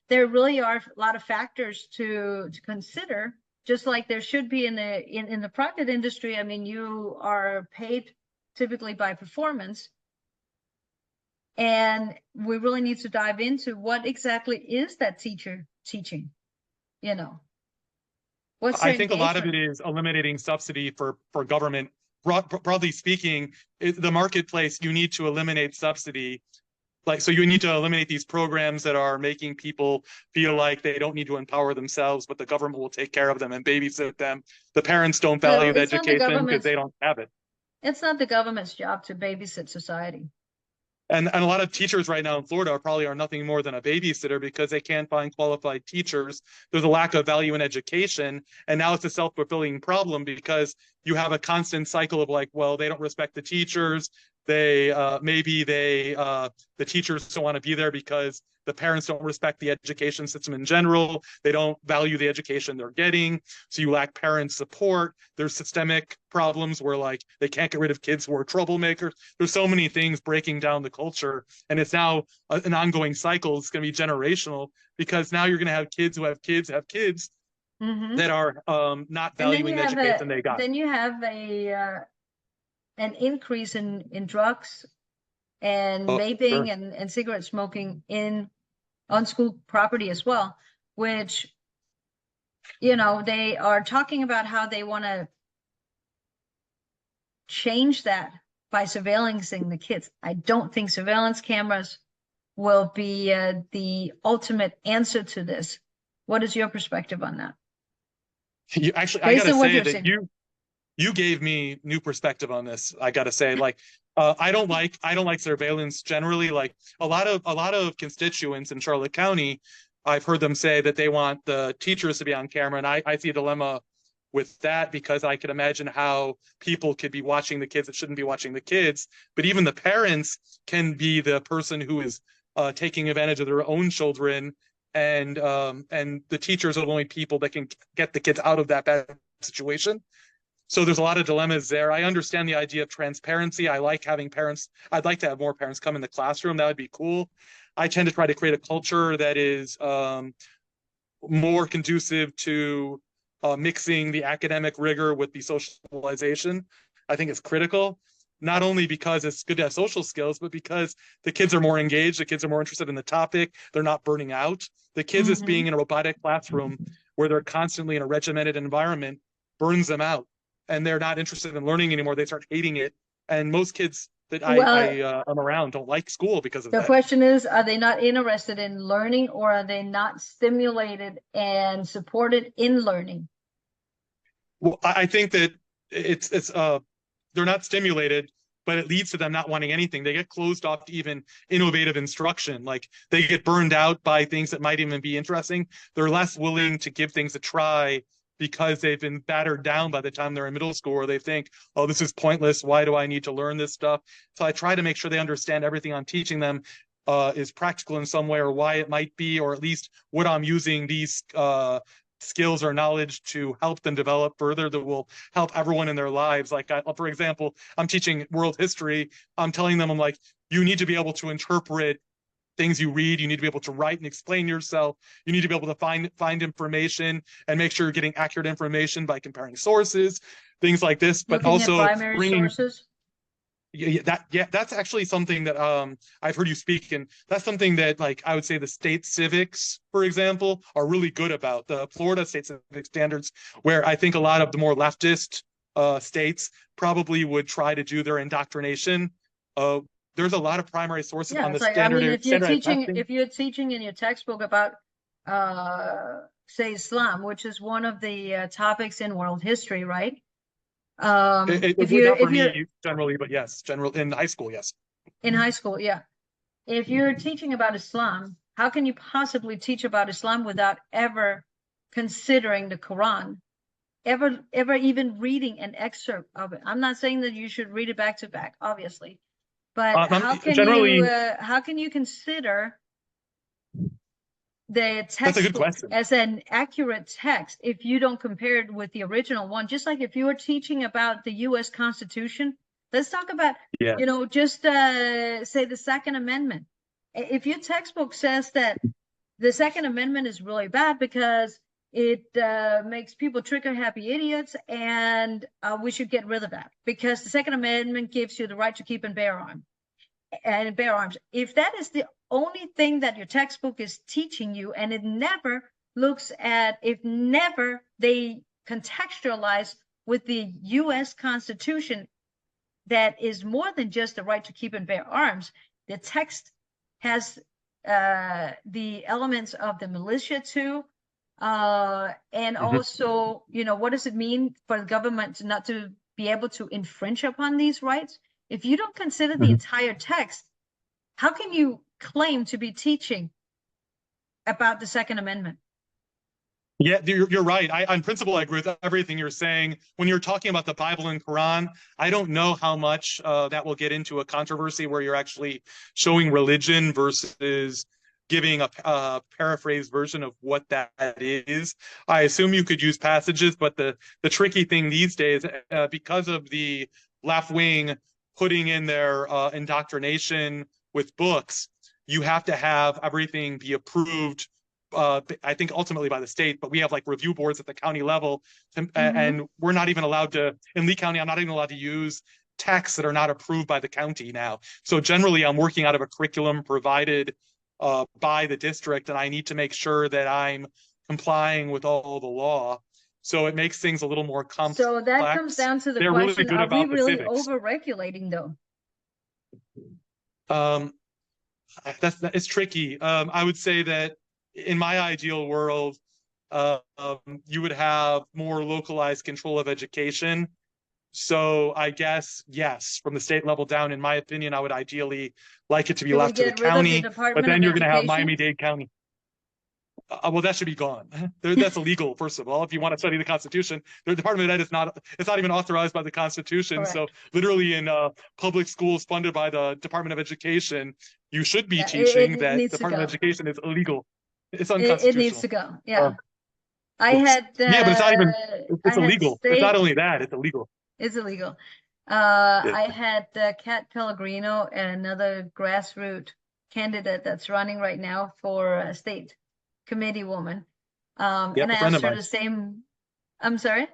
Speaker 2: There really are a lot of factors to consider. Just like there should be in the private industry. I mean, you are paid typically by performance, and we really need to dive into what exactly is that teacher teaching.
Speaker 1: I think a lot of it is eliminating subsidy for government. Broadly speaking, the marketplace, you need to eliminate subsidy. So you need to eliminate these programs that are making people feel like they don't need to empower themselves, but the government will take care of them and babysit them. The parents don't value the education because they don't have it.
Speaker 2: It's not the government's job to babysit society.
Speaker 1: And a lot of teachers right now in Florida are nothing more than a babysitter because they can't find qualified teachers. There's a lack of value in education. And now it's a self-fulfilling problem because you have a constant cycle of like, well, they don't respect the teachers. They maybe the teachers don't want to be there because the parents don't respect the education system in general. They don't value the education they're getting. So you lack parent support. There's systemic problems where like they can't get rid of kids who are troublemakers. There's so many things breaking down the culture, and it's now an ongoing cycle. It's going to be generational because now you're going to have kids who have kids have kids that are not valuing the education they got.
Speaker 2: Then you have an increase in drugs and vaping
Speaker 1: Sure.
Speaker 2: and cigarette smoking on school property as well, which, you know, they are talking about how they want to change that by surveillancing the kids. I don't think surveillance cameras will be the ultimate answer to this. What is your perspective on that?
Speaker 1: You actually, I gotta say that you gave me new perspective on this. I gotta say, like, I don't like surveillance generally. Like a lot of constituents in Charlotte County, I've heard them say that they want the teachers to be on camera, and I see a dilemma with that because I could imagine how people could be watching the kids that shouldn't be watching the kids. But even the parents can be the person who is taking advantage of their own children, and the teachers are the only people that can get the kids out of that bad situation. So there's a lot of dilemmas there. I understand the idea of transparency. I like having parents. I'd like to have more parents come in the classroom. That would be cool. I tend to try to create a culture that is more conducive to mixing the academic rigor with the socialization. I think it's critical, not only because it's good to have social skills, but because the kids are more engaged. The kids are more interested in the topic. They're not burning out. The kids just being in a robotic classroom where they're constantly in a regimented environment burns them out, and they're not interested in learning anymore. They start hating it. And most kids that I'm around don't like school because of that.
Speaker 2: The question is, are they not interested in learning, or are they not stimulated and supported in learning?
Speaker 1: Well, I think that it's they're not stimulated, but it leads to them not wanting anything. They get closed off to even innovative instruction. Like they get burned out by things that might even be interesting. They're less willing to give things a try because they've been battered down by the time they're in middle school, or they think, oh, this is pointless. Why do I need to learn this stuff? So I try to make sure they understand everything I'm teaching them is practical in some way, or why it might be, or at least what I'm using these skills or knowledge to help them develop further that will help everyone in their lives. Like, for example, I'm teaching world history. I'm telling them, I'm like, you need to be able to interpret things you read. You need to be able to write and explain yourself. You need to be able to find information and make sure you're getting accurate information by comparing sources, things like this. But
Speaker 2: Looking
Speaker 1: also
Speaker 2: at primary sources.
Speaker 1: That's actually something that I've heard you speak, and that's something that, like, I would say the state civics, for example, are really good about. The Florida state civic standards, where I think a lot of the more leftist states probably would try to do their indoctrination. There's a lot of primary sources on the standard.
Speaker 2: If you're teaching in your textbook about say Islam, which is one of the topics in world history, right?
Speaker 1: If you're not for me generally, but yes, in high school, yes.
Speaker 2: In high school, yeah. If you're teaching about Islam, how can you possibly teach about Islam without ever considering the Quran, ever even reading an excerpt of it? I'm not saying that you should read it back to back, obviously, but how can you consider the textbook as an accurate text if you don't compare it with the original one? Just like if you were teaching about the U.S. Constitution, let's talk about, just say the Second Amendment. If your textbook says that the Second Amendment is really bad because it makes people trigger-happy idiots, and we should get rid of that because the Second Amendment gives you the right to keep and bear arms. If that is the only thing that your textbook is teaching you, and it never looks at, if never they contextualize with the U.S. Constitution, that is more than just the right to keep and bear arms. The text has the elements of the militia too, and also, what does it mean for the government not to be able to infringe upon these rights? If you don't consider the entire text, how can you claim to be teaching about the Second Amendment?
Speaker 1: Yeah, you're right. On principle, I agree with everything you're saying. When you're talking about the Bible and Quran, I don't know how much that will get into a controversy where you're actually showing religion versus giving a paraphrased version of what that is. I assume you could use passages, but the tricky thing these days, because of the left wing putting in their indoctrination with books, you have to have everything be approved, I think ultimately by the state, but we have like review boards at the county level,
Speaker 2: Mm-hmm.
Speaker 1: and we're not even allowed to, in Lee County, I'm not even allowed to use texts that are not approved by the county now. So generally, I'm working out of a curriculum provided by the district, and I need to make sure that I'm complying with all the law. So it makes things a little more
Speaker 2: So that comes
Speaker 1: complex.
Speaker 2: down to the
Speaker 1: They're really
Speaker 2: question,
Speaker 1: good
Speaker 2: are we
Speaker 1: about the
Speaker 2: really
Speaker 1: civics.
Speaker 2: over-regulating though?
Speaker 1: Um, it's tricky. I would say that in my ideal world, you would have more localized control of education. So I guess, yes, from the state level down, in my opinion, I would ideally like it to be
Speaker 2: Should we
Speaker 1: left to the
Speaker 2: get rid of the
Speaker 1: county, but
Speaker 2: Department
Speaker 1: then
Speaker 2: of
Speaker 1: you're going to have
Speaker 2: Education?
Speaker 1: Miami-Dade County. Well, that should be gone. That's illegal, first of all. If you want to study the Constitution, the Department of Ed is not, it's not even authorized by the Constitution. So
Speaker 2: Correct.
Speaker 1: literally in public schools funded by the Department of Education, you should be
Speaker 2: Yeah,
Speaker 1: teaching
Speaker 2: it
Speaker 1: that
Speaker 2: needs to
Speaker 1: Department of
Speaker 2: go.
Speaker 1: Education is illegal. It's
Speaker 2: It needs
Speaker 1: unconstitutional.
Speaker 2: to go.
Speaker 1: Uh,
Speaker 2: Yeah. I
Speaker 1: yes.
Speaker 2: had
Speaker 1: Yeah, but it's not even,
Speaker 2: I
Speaker 1: it's
Speaker 2: had
Speaker 1: illegal. It's not
Speaker 2: state,
Speaker 1: only that, it's illegal.
Speaker 2: it's illegal.
Speaker 1: Yeah.
Speaker 2: I had Kat Pellegrino and another grassroots candidate that's running right now for a state committee woman.
Speaker 1: Yep,
Speaker 2: And I
Speaker 1: a friend
Speaker 2: asked
Speaker 1: of
Speaker 2: her
Speaker 1: mine.
Speaker 2: the same. I'm sorry.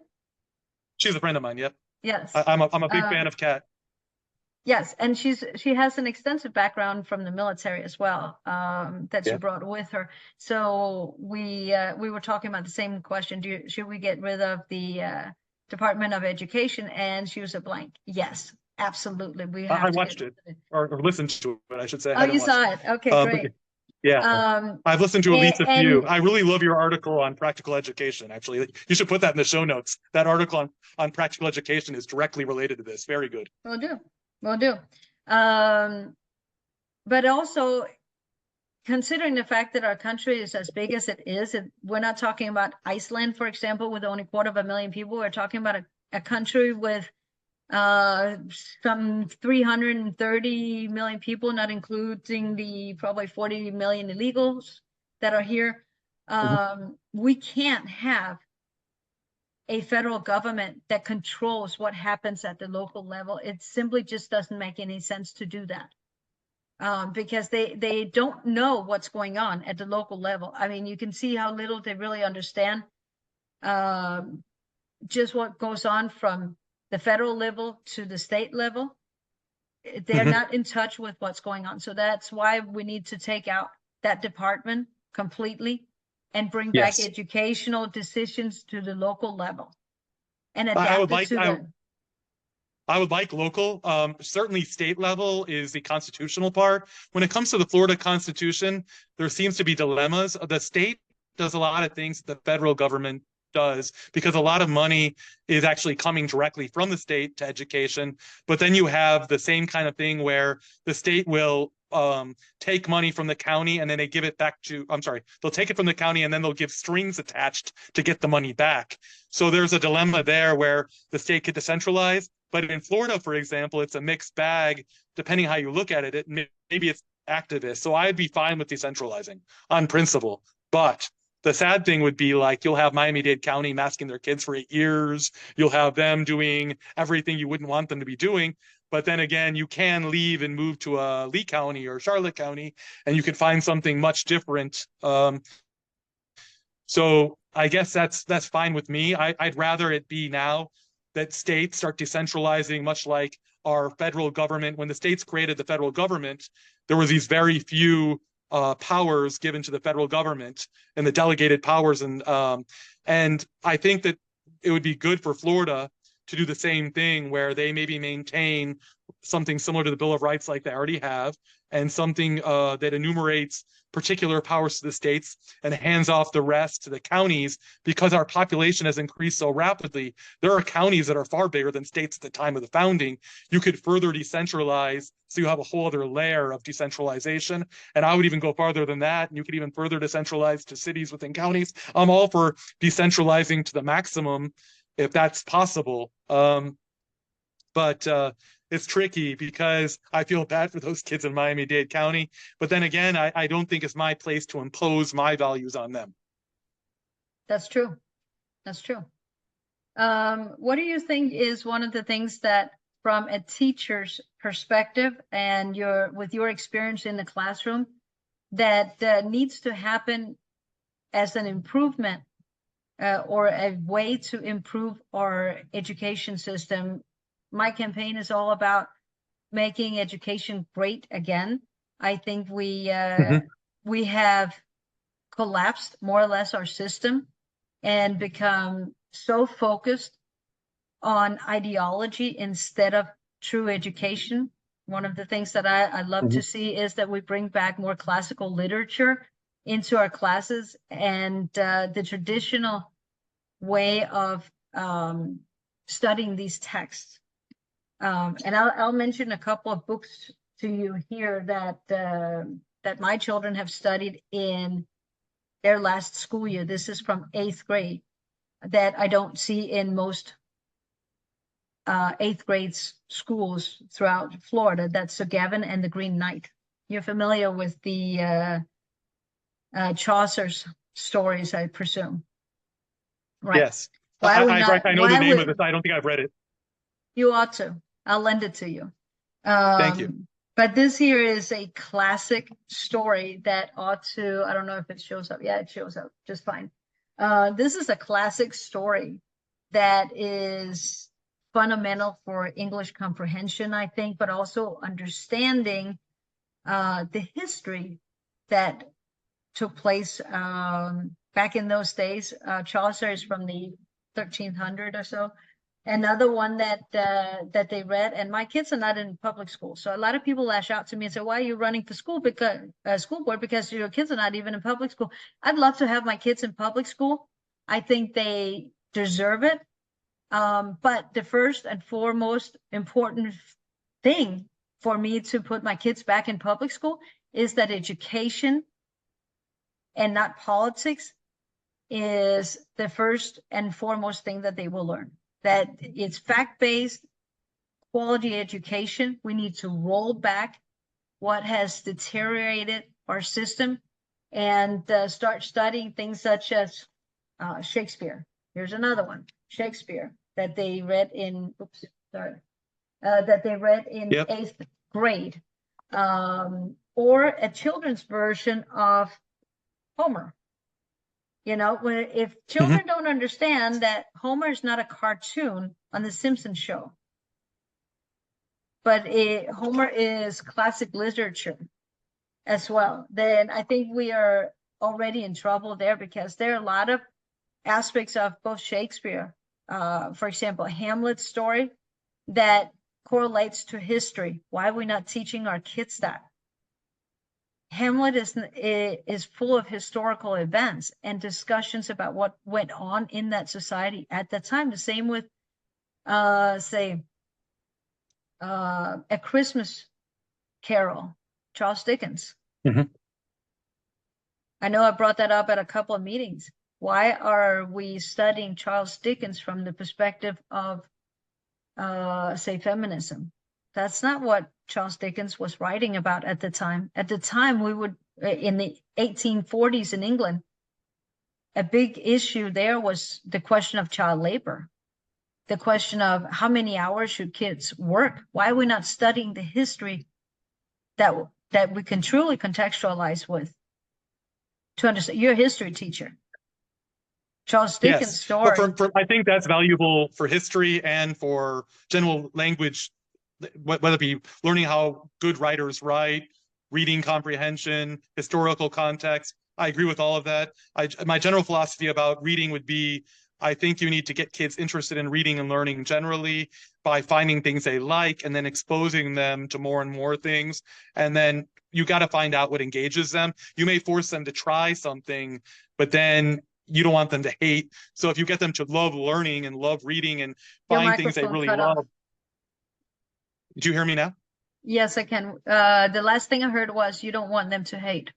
Speaker 1: She's a friend of mine. Yep.
Speaker 2: Yes.
Speaker 1: I'm a big
Speaker 2: Uh,
Speaker 1: fan of Kat.
Speaker 2: yes, and she has an extensive background from the military as well, that she
Speaker 1: Yeah.
Speaker 2: brought with her. So we were talking about the same question: should we get rid of the Department of Education? And she was a blank. Yes, absolutely. We
Speaker 1: I
Speaker 2: have to get
Speaker 1: watched
Speaker 2: rid
Speaker 1: it,
Speaker 2: of it.
Speaker 1: or listened to it, I should say. I
Speaker 2: Oh,
Speaker 1: haven't
Speaker 2: you
Speaker 1: watched
Speaker 2: saw
Speaker 1: it.
Speaker 2: it. Okay,
Speaker 1: But
Speaker 2: great.
Speaker 1: yeah,
Speaker 2: Um,
Speaker 1: I've listened to at least a few.
Speaker 2: and
Speaker 1: I really love your article on practical education. Actually, you should put that in the show notes. That article on practical education is directly related to this. Very good.
Speaker 2: we'll do, we'll do. Um, but also considering the fact that our country is as big as it is, we're not talking about Iceland, for example, with only 250,000 people. We're talking about a country with some 330 million people, not including the probably 40 million illegals that are here.
Speaker 1: Mhm.
Speaker 2: We can't have a federal government that controls what happens at the local level. It simply just doesn't make any sense to do that. Because they don't know what's going on at the local level. I mean, you can see how little they really understand just what goes on from the federal level to the state level. They're
Speaker 1: Mhm.
Speaker 2: not in touch with what's going on. So that's why we need to take out that department completely and bring back
Speaker 1: Yes,
Speaker 2: educational decisions to the local level and
Speaker 1: I would
Speaker 2: adapt it
Speaker 1: like
Speaker 2: to them.
Speaker 1: I would like local. Certainly, state level is the constitutional part. When it comes to the Florida Constitution, there seems to be dilemmas. The state does a lot of things the federal government does because a lot of money is actually coming directly from the state to education. But then you have the same kind of thing where the state will take money from the county and then they give it back to, I'm sorry, they'll take it from the county and then they'll give strings attached to get the money back. So there's a dilemma there where the state could decentralize. But in Florida, for example, it's a mixed bag. Depending how you look at it, maybe it's activist. So I'd be fine with decentralizing on principle. But the sad thing would be like you'll have Miami-Dade County masking their kids for 8 years. You'll have them doing everything you wouldn't want them to be doing. But then again, you can leave and move to Lee County or Charlotte County, and you can find something much different. So I guess that's fine with me. I'd rather it be now that states start decentralizing, much like our federal government. When the states created the federal government, there was these very few powers given to the federal government and the delegated powers, and I think that it would be good for Florida to do the same thing, where they maybe maintain something similar to the Bill of Rights like they already have, and something that enumerates particular powers to the states and hands off the rest to the counties. Because our population has increased so rapidly, there are counties that are far bigger than states at the time of the founding. You could further decentralize, so you have a whole other layer of decentralization. And I would even go farther than that, and you could even further decentralize to cities within counties. I'm all for decentralizing to the maximum if that's possible. But it's tricky because I feel bad for those kids in Miami-Dade County. But then again, I don't think it's my place to impose my values on them.
Speaker 2: That's true. That's true. What do you think is one of the things that, from a teacher's perspective and with your experience in the classroom, that needs to happen as an improvement or a way to improve our education system? My campaign is all about making education great again. I think we have collapsed more or less our system and become so focused on ideology instead of true education. One of the things that I love to see is that we bring back more classical literature into our classes, and the traditional way of studying these texts. And I'll mention a couple of books to you here that my children have studied in their last school year. This is from 8th grade, that I don't see in most 8th grade schools throughout Florida. That's Sir Gawain and the Green Knight. You're familiar with the Chaucer's stories, I presume. Right.
Speaker 1: Yes. I know the name of it. I don't think I've read it.
Speaker 2: You ought to. I'll lend it to you.
Speaker 1: Thank you.
Speaker 2: But this here is a classic story that ought to, I don't know if it shows up. Yeah, it shows up just fine. This is a classic story that is fundamental for English comprehension, I think, but also understanding the history that took place back in those days. Chaucer is from the 1300 or so. Another one that they read, and my kids are not in public school, so a lot of people lash out to me and say, "Why are you running for school school board? Because your kids are not even in public school." I'd love to have my kids in public school. I think they deserve it. But the first and foremost important thing for me to put my kids back in public school is that education and not politics is the first and foremost thing that they will learn. That it's fact-based, quality education. We need to roll back what has deteriorated our system and start studying things such as Shakespeare. Here's another one, Shakespeare, that they read in, that they read in 8th grade, or a children's version of Homer. You know, if children don't understand that Homer is not a cartoon on The Simpsons show, but Homer is classic literature as well, then I think we are already in trouble there, because there are a lot of aspects of both Shakespeare, for example, Hamlet's story, that correlates to history. Why are we not teaching our kids that? Hamlet is full of historical events and discussions about what went on in that society at that time. The same with, say, A Christmas Carol, Charles Dickens. I know I brought that up at a couple of meetings. Why are we studying Charles Dickens from the perspective of, say, feminism? That's not what Charles Dickens was writing about at the time. At the time, we would, in the 1840s in England, a big issue there was the question of child labor, the question of how many hours should kids work. Why are we not studying the history that we can truly contextualize with to understand? You're a history teacher. Charles Dickens' story.
Speaker 1: I think that's valuable for history and for general language, whether it be learning how good writers write, reading comprehension, historical context. I agree with all of that. My general philosophy about reading would be, I think you need to get kids interested in reading and learning generally by finding things they like and then exposing them to more and more things. And then you got to find out what engages them. You may force them to try something, but then you don't want them to hate. So if you get them to love learning and love reading and
Speaker 2: Your
Speaker 1: find things they
Speaker 2: microphone
Speaker 1: really
Speaker 2: cut off.
Speaker 1: love. Do you hear me now?
Speaker 2: Yes, I can. The last thing I heard was you don't want them to hate.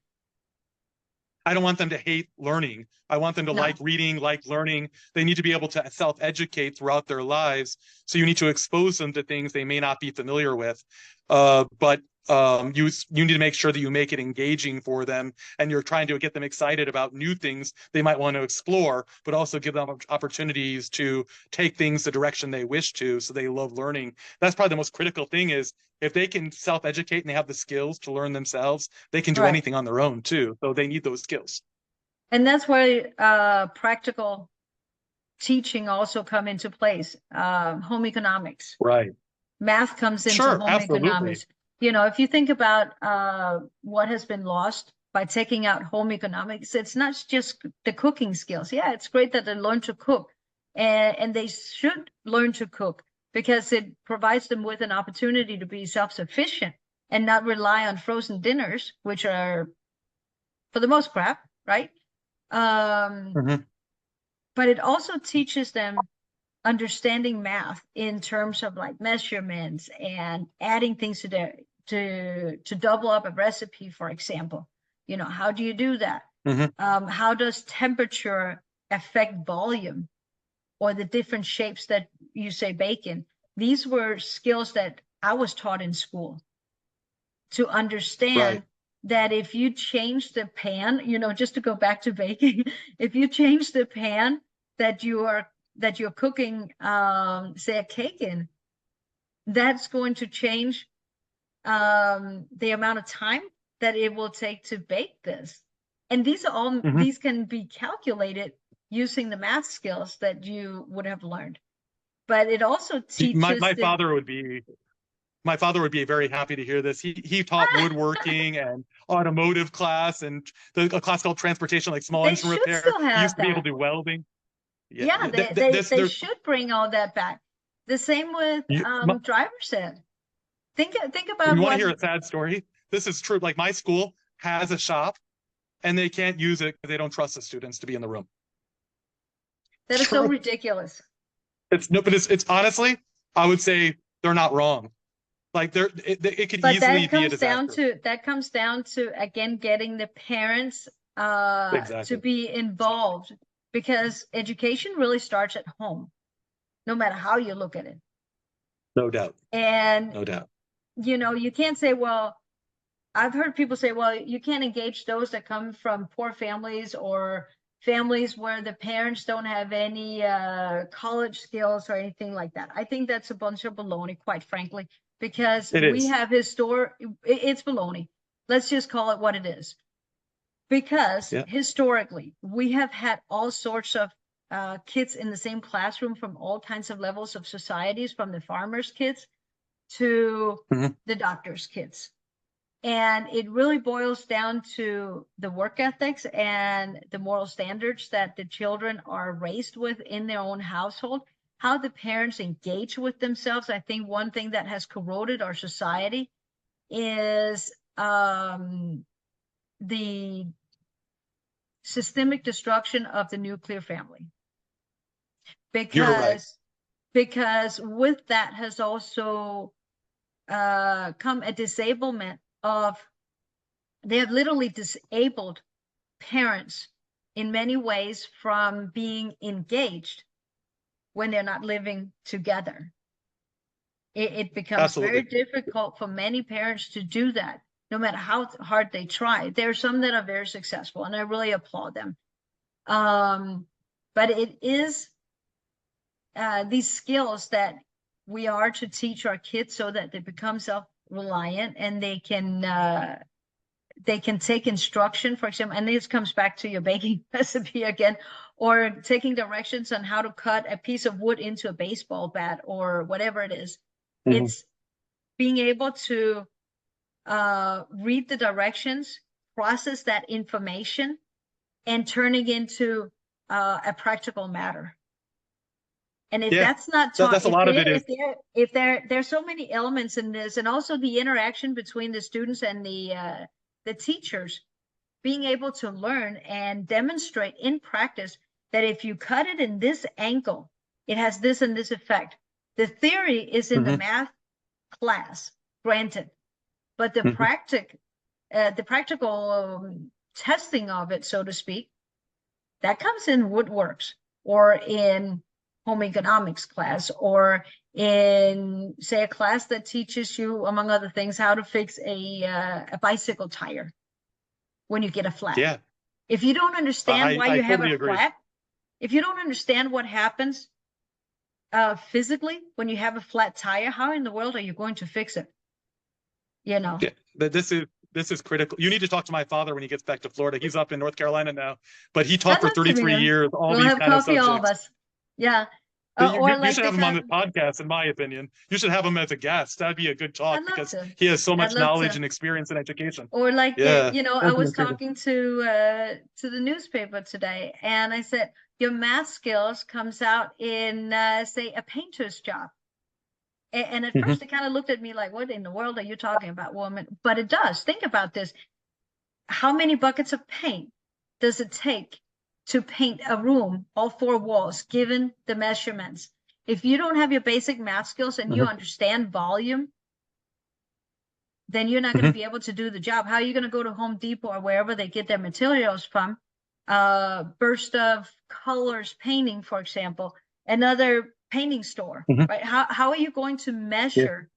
Speaker 1: I don't want them to hate learning. I want them to
Speaker 2: No.
Speaker 1: like reading, like learning. They need to be able to self-educate throughout their lives. So you need to expose them to things they may not be familiar with. But you need to make sure that you make it engaging for them, and you're trying to get them excited about new things they might want to explore, but also give them opportunities to take things the direction they wish to, so they love learning. That's probably the most critical thing is if they can self-educate and they have the skills to learn themselves, they can do
Speaker 2: Right.
Speaker 1: anything on their own too. So they need those skills.
Speaker 2: And that's where practical teaching also come into place. Home economics.
Speaker 1: Right.
Speaker 2: Math comes into
Speaker 1: Sure,
Speaker 2: home
Speaker 1: absolutely.
Speaker 2: economics. You know, if you think about what has been lost by taking out home economics, it's not just the cooking skills. Yeah, it's great that they learn to cook, and they should learn to cook because it provides them with an opportunity to be self-sufficient and not rely on frozen dinners, which are for the most crap, right?
Speaker 1: Mhm.
Speaker 2: But it also teaches them understanding math in terms of like measurements and adding things to their to double up a recipe, for example. You know, how do you do that?
Speaker 1: Mhm.
Speaker 2: How does temperature affect volume or the different shapes that you say bacon? These were skills that I was taught in school to understand
Speaker 1: Right.
Speaker 2: that if you change the pan, you know, just to go back to baking, if you change the pan that you're cooking, say a cake in, that's going to change the amount of time that it will take to bake this. And
Speaker 1: Mhm.
Speaker 2: these can be calculated using the math skills that you would have learned. But it also teaches
Speaker 1: My
Speaker 2: the
Speaker 1: father would be very happy to hear this. He taught woodworking and automotive class and a class called transportation, like small
Speaker 2: they
Speaker 1: engine
Speaker 2: should
Speaker 1: repair.
Speaker 2: still
Speaker 1: He
Speaker 2: have
Speaker 1: used to be able
Speaker 2: that.
Speaker 1: to do welding. Yeah,
Speaker 2: Yeah, they
Speaker 1: there's
Speaker 2: should bring all that back. The same with driver's ed. Think about
Speaker 1: you want to
Speaker 2: what
Speaker 1: hear a sad story? This is true. Like my school has a shop and they can't use it because they don't trust the students to be in the room.
Speaker 2: that
Speaker 1: It's
Speaker 2: is so
Speaker 1: true.
Speaker 2: ridiculous.
Speaker 1: It's no, but it's honestly, I would say they're not wrong. Like it could
Speaker 2: But
Speaker 1: easily be a disaster.
Speaker 2: that comes down to again getting the parents to
Speaker 1: Exactly.
Speaker 2: be involved because education really starts at home, no matter how you look at it.
Speaker 1: No doubt.
Speaker 2: And
Speaker 1: No doubt.
Speaker 2: you know, you can't say, well, I've heard people say, well, you can't engage those that come from poor families or families where the parents don't have any college skills or anything like that. I think that's a bunch of baloney, quite frankly, because
Speaker 1: It
Speaker 2: we
Speaker 1: is.
Speaker 2: have it's baloney. Let's just call it what it is. Because
Speaker 1: Yeah.
Speaker 2: historically, we have had all sorts of kids in the same classroom from all kinds of levels of societies, from the farmers' kids to
Speaker 1: Mhm.
Speaker 2: the doctors' kids. And it really boils down to the work ethics and the moral standards that the children are raised with in their own household, how the parents engage with themselves. I think one thing that has corroded our society is the systemic destruction of the nuclear family.
Speaker 1: You're right.
Speaker 2: Because with that has also come a disablement of they have literally disabled parents in many ways from being engaged when they're not living together. It becomes very
Speaker 1: Absolutely.
Speaker 2: difficult for many parents to do that, no matter how hard they try. There are some that are very successful, and I really applaud them. But it is these skills that we are to teach our kids so that they become self-reliant and they can take instruction, for example, and this comes back to your baking recipe again, or taking directions on how to cut a piece of wood into a baseball bat or whatever it is.
Speaker 1: Mhm.
Speaker 2: It's being able to read the directions, process that information, and turning into a practical matter. And if
Speaker 1: Yeah,
Speaker 2: that's not taught,
Speaker 1: that's a lot of it is.
Speaker 2: if there's so many elements in this, and also the interaction between the students and the teachers, being able to learn and demonstrate in practice that if you cut it in this angle, it has this and this effect. The theory is in the math class, granted, but the practical testing of it, so to speak, that comes in woodworks or in home economics class, or in, say, a class that teaches you, among other things, how to fix a bicycle tire when you get a flat.
Speaker 1: Yeah,
Speaker 2: If you don't understand why you have
Speaker 1: totally
Speaker 2: a
Speaker 1: agree.
Speaker 2: flat, if you don't understand what happens physically when you have a flat tire, how in the world are you going to fix it? You know.
Speaker 1: Yeah, but this is critical. You need to talk to my father when he gets back to Florida. He's up in North Carolina now, but he taught
Speaker 2: I'd
Speaker 1: for
Speaker 2: love to meet
Speaker 1: 33
Speaker 2: him.
Speaker 1: years, all
Speaker 2: We'll
Speaker 1: these
Speaker 2: have
Speaker 1: kind of
Speaker 2: coffee, all of
Speaker 1: subjects.
Speaker 2: us. Yeah.
Speaker 1: You,
Speaker 2: Or
Speaker 1: you
Speaker 2: like
Speaker 1: should
Speaker 2: the
Speaker 1: have him on
Speaker 2: kind
Speaker 1: this podcast, in my opinion. You should have him as a guest. That'd be a good talk
Speaker 2: I'd love
Speaker 1: because
Speaker 2: to.
Speaker 1: he has so
Speaker 2: I'd
Speaker 1: much
Speaker 2: love
Speaker 1: knowledge
Speaker 2: to.
Speaker 1: and experience in education.
Speaker 2: Or like,
Speaker 1: Yeah,
Speaker 2: you know, I
Speaker 1: that'd be
Speaker 2: was
Speaker 1: incredible.
Speaker 2: talking to the newspaper today, and I said, your math skills comes out in, say, a painter's job. And at first they kind of looked at me like, what in the world are you talking about, woman? But it does. Think about this. How many buckets of paint does it take to paint a room, all four walls, given the measurements? If you don't have your basic math skills and you understand volume, then you're not going to be able to do the job. How are you going to go to Home Depot or wherever they get their materials from? Burst of colors painting, for example, another painting store, right? How are you going to measure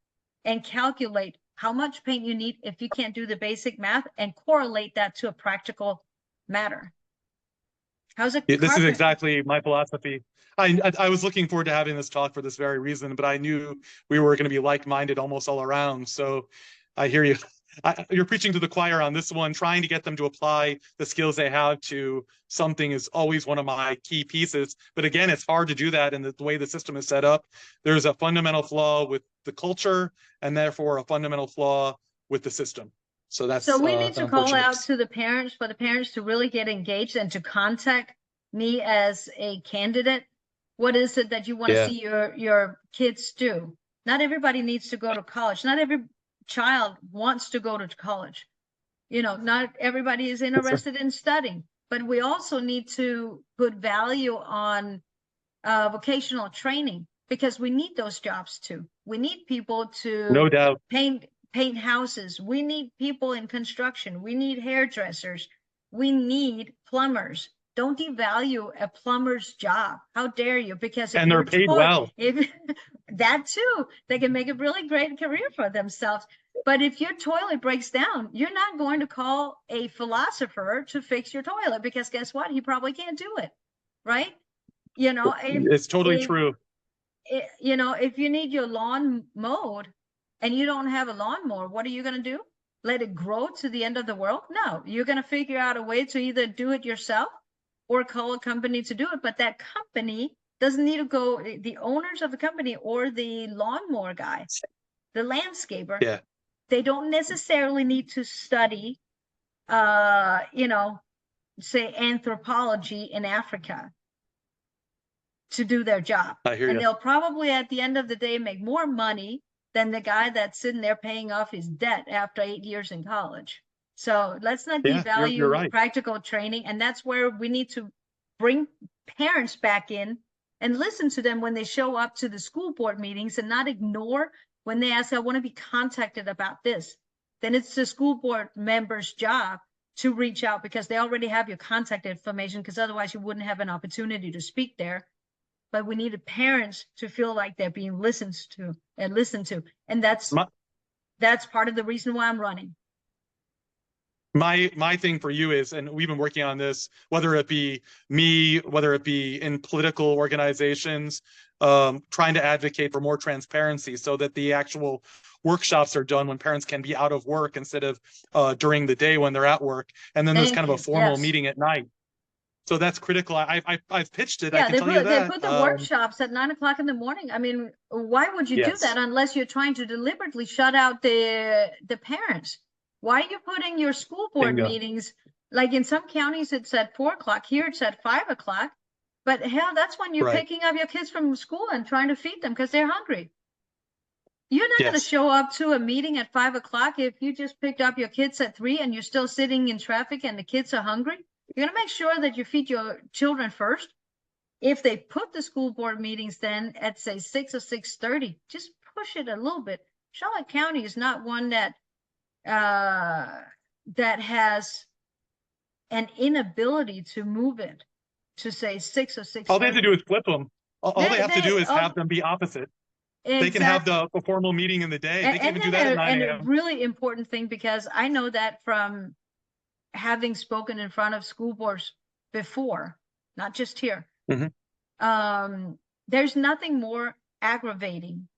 Speaker 2: and calculate how much paint you need if you can't do the basic math and correlate that to a practical matter? How's it?
Speaker 1: This is exactly my philosophy. I was looking forward to having this talk for this very reason, but I knew we were going to be like-minded almost all around. So I hear you. You're preaching to the choir on this one. Trying to get them to apply the skills they have to something is always one of my key pieces. But again, it's hard to do that in the way the system is set up. There's a fundamental flaw with the culture, and therefore a fundamental flaw with the system. So that's
Speaker 2: so we need to call
Speaker 1: unfortunate.
Speaker 2: out to the parents, for the parents to really get engaged and to contact me as a candidate. What is it that you want to see your kids do? Not everybody needs to go to college. Not every child wants to go to college. You know, not everybody is interested in studying, but we also need to put value on vocational training, because we need those jobs too. We need people to
Speaker 1: No doubt
Speaker 2: paint houses. We need people in construction. We need hairdressers. We need plumbers. Don't devalue a plumber's job. How dare you? Because if
Speaker 1: and they're paid well.
Speaker 2: If that too, they can make a really great career for themselves. But if your toilet breaks down, you're not going to call a philosopher to fix your toilet, because guess what? He probably can't do it, right? You know,
Speaker 1: it's totally true.
Speaker 2: You know, if you need your lawn mowed and you don't have a lawnmower, what are you going to do? Let it grow to the end of the world? No, you're going to figure out a way to either do it yourself or call a company to do it. But that company doesn't need to go, the owners of the company or the lawnmower guy, the landscaper, they don't necessarily need to study, you know, say anthropology in Africa to do their job.
Speaker 1: I hear you.
Speaker 2: And they'll probably at the end of the day make more money than the guy that's sitting there paying off his debt after 8 years in college. So let's not devalue
Speaker 1: you're right.
Speaker 2: practical training. And that's where we need to bring parents back in and listen to them when they show up to the school board meetings, and not ignore when they ask, I want to be contacted about this. Then it's the school board member's job to reach out, because they already have your contact information, because otherwise you wouldn't have an opportunity to speak there. But we needed parents to feel like they're being listened to. And that's part of the reason why I'm running.
Speaker 1: My thing for you is, and we've been working on this, whether it be me, whether it be in political organizations, trying to advocate for more transparency so that the actual workshops are done when parents can be out of work instead of during the day when they're at work. And then there's kind of a formal meeting at night. So that's critical. I've pitched it.
Speaker 2: Yeah,
Speaker 1: I can tell you that.
Speaker 2: They put the workshops at 9 o'clock in the morning. I mean, why would you do that unless you're trying to deliberately shut out the parents? Why are you putting your school board meetings, like in some counties it's at 4 o'clock, here it's at 5 o'clock, But hell, that's when you're
Speaker 1: Right.
Speaker 2: picking up your kids from school and trying to feed them because they're hungry. You're not going to
Speaker 1: Yes.
Speaker 2: show up to a meeting at 5 o'clock if you just picked up your kids at 3 and you're still sitting in traffic and the kids are hungry. You're going to make sure that you feed your children first. If they put the school board meetings then at say 6 or 6:30, just push it a little bit. Charlotte County is not one that has an inability to move it to say 6 or
Speaker 1: All they have to do
Speaker 2: 6:30.
Speaker 1: is flip them. All they have to do
Speaker 2: They
Speaker 1: is have them be opposite. They can have
Speaker 2: exactly.
Speaker 1: the formal meeting in the day. They can
Speaker 2: And
Speaker 1: even do
Speaker 2: then
Speaker 1: that at 9
Speaker 2: a
Speaker 1: a.m.
Speaker 2: really important thing, because I know that from having spoken in front of school boards before, not just here. There's nothing more aggravating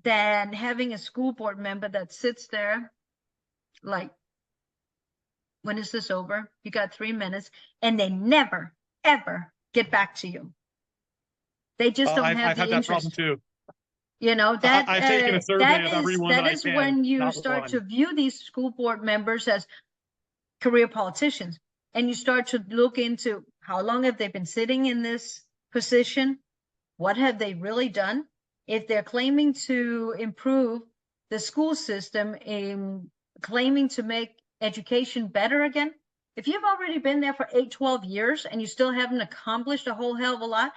Speaker 2: than having a school board member that sits there like, when is this over? You got 3 minutes, and they never, ever get back to you. They just don't have
Speaker 1: I've
Speaker 2: the
Speaker 1: had that problem
Speaker 2: interest.
Speaker 1: too.
Speaker 2: You know,
Speaker 1: I've taken a survey of everyone that
Speaker 2: that
Speaker 1: I
Speaker 2: is
Speaker 1: can,
Speaker 2: when you
Speaker 1: not
Speaker 2: start to
Speaker 1: one.
Speaker 2: view these school board members as career politicians, and you start to look into how long have they been sitting in this position, what have they really done. If they're claiming to improve the school system, in claiming to make education better again, if you've already been there for 8-12 years and you still haven't accomplished a whole hell of a lot,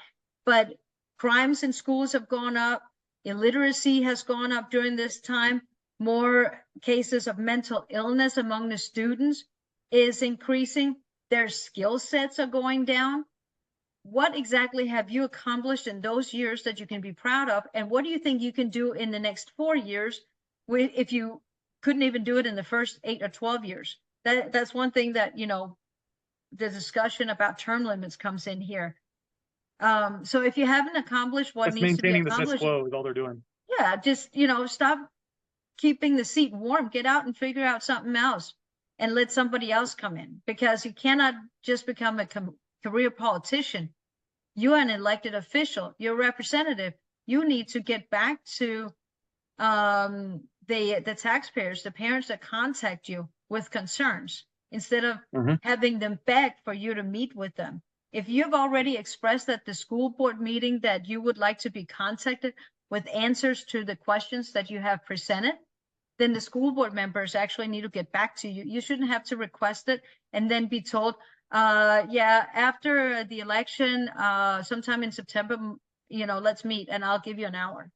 Speaker 2: but crimes in schools have gone up, illiteracy has gone up during this time, more cases of mental illness among the students is increasing, their skill sets are going down. What exactly have you accomplished in those years that you can be proud of? And what do you think you can do in the next 4 years if you couldn't even do it in the first 8 or 12 years? That's one thing that, you know, the discussion about term limits comes in here. So if you haven't accomplished what
Speaker 1: Just
Speaker 2: needs to be
Speaker 1: maintaining the status
Speaker 2: accomplished,
Speaker 1: quo is all they're doing.
Speaker 2: yeah, just, you know, stop keeping the seat warm, get out and figure out something else and let somebody else come in, because you cannot just become a career politician. You are an elected official, you're a representative. You need to get back to the taxpayers, the parents that contact you with concerns, instead of having them beg for you to meet with them. If you've already expressed at the school board meeting that you would like to be contacted with answers to the questions that you have presented, then the school board members actually need to get back to you. You shouldn't have to request it and then be told, yeah, after the election, sometime in September, you know, let's meet and I'll give you an hour.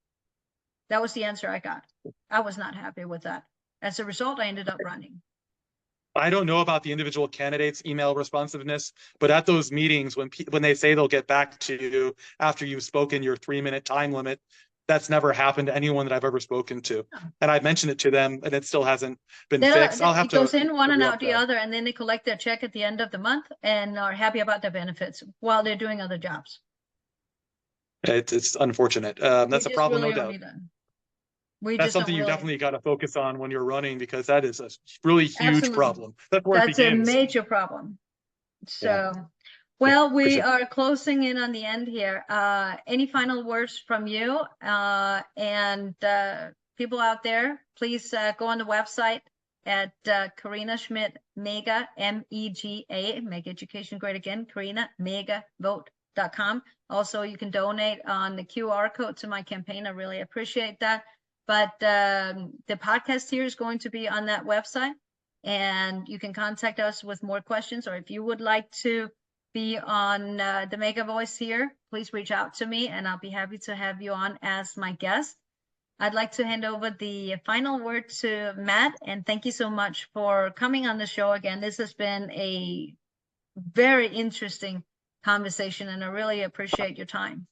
Speaker 2: That was the answer I got. I was not happy with that. As a result, I ended up running.
Speaker 1: I don't know about the individual candidates' email responsiveness, but at those meetings, when they say they'll get back to you after you've spoken your 3-minute time limit, that's never happened to anyone that I've ever spoken to. And I've mentioned it to them, and it still hasn't been fixed. I'll have
Speaker 2: It goes
Speaker 1: to
Speaker 2: in one and out the
Speaker 1: that.
Speaker 2: other, and then they collect their check at the end of the month and are happy about their benefits while they're doing other jobs.
Speaker 1: It's unfortunate. That's a problem,
Speaker 2: really
Speaker 1: no doubt. That's something you definitely got to focus on when you're running, because that is a really huge problem. That's where it begins.
Speaker 2: A major problem. So, well, we are closing in on the end here. Any final words from you? And people out there, please go on the website at Karina Schmitt Mega, MEGA, Make Education Great Again, Karina megavote.com. Also, you can donate on the QR code to my campaign. I really appreciate that. But the podcast here is going to be on that website, and you can contact us with more questions, or if you would like to be on the Mega Voice here, please reach out to me and I'll be happy to have you on as my guest. I'd like to hand over the final word to Matt, and thank you so much for coming on the show again. This has been a very interesting conversation, and I really appreciate your time.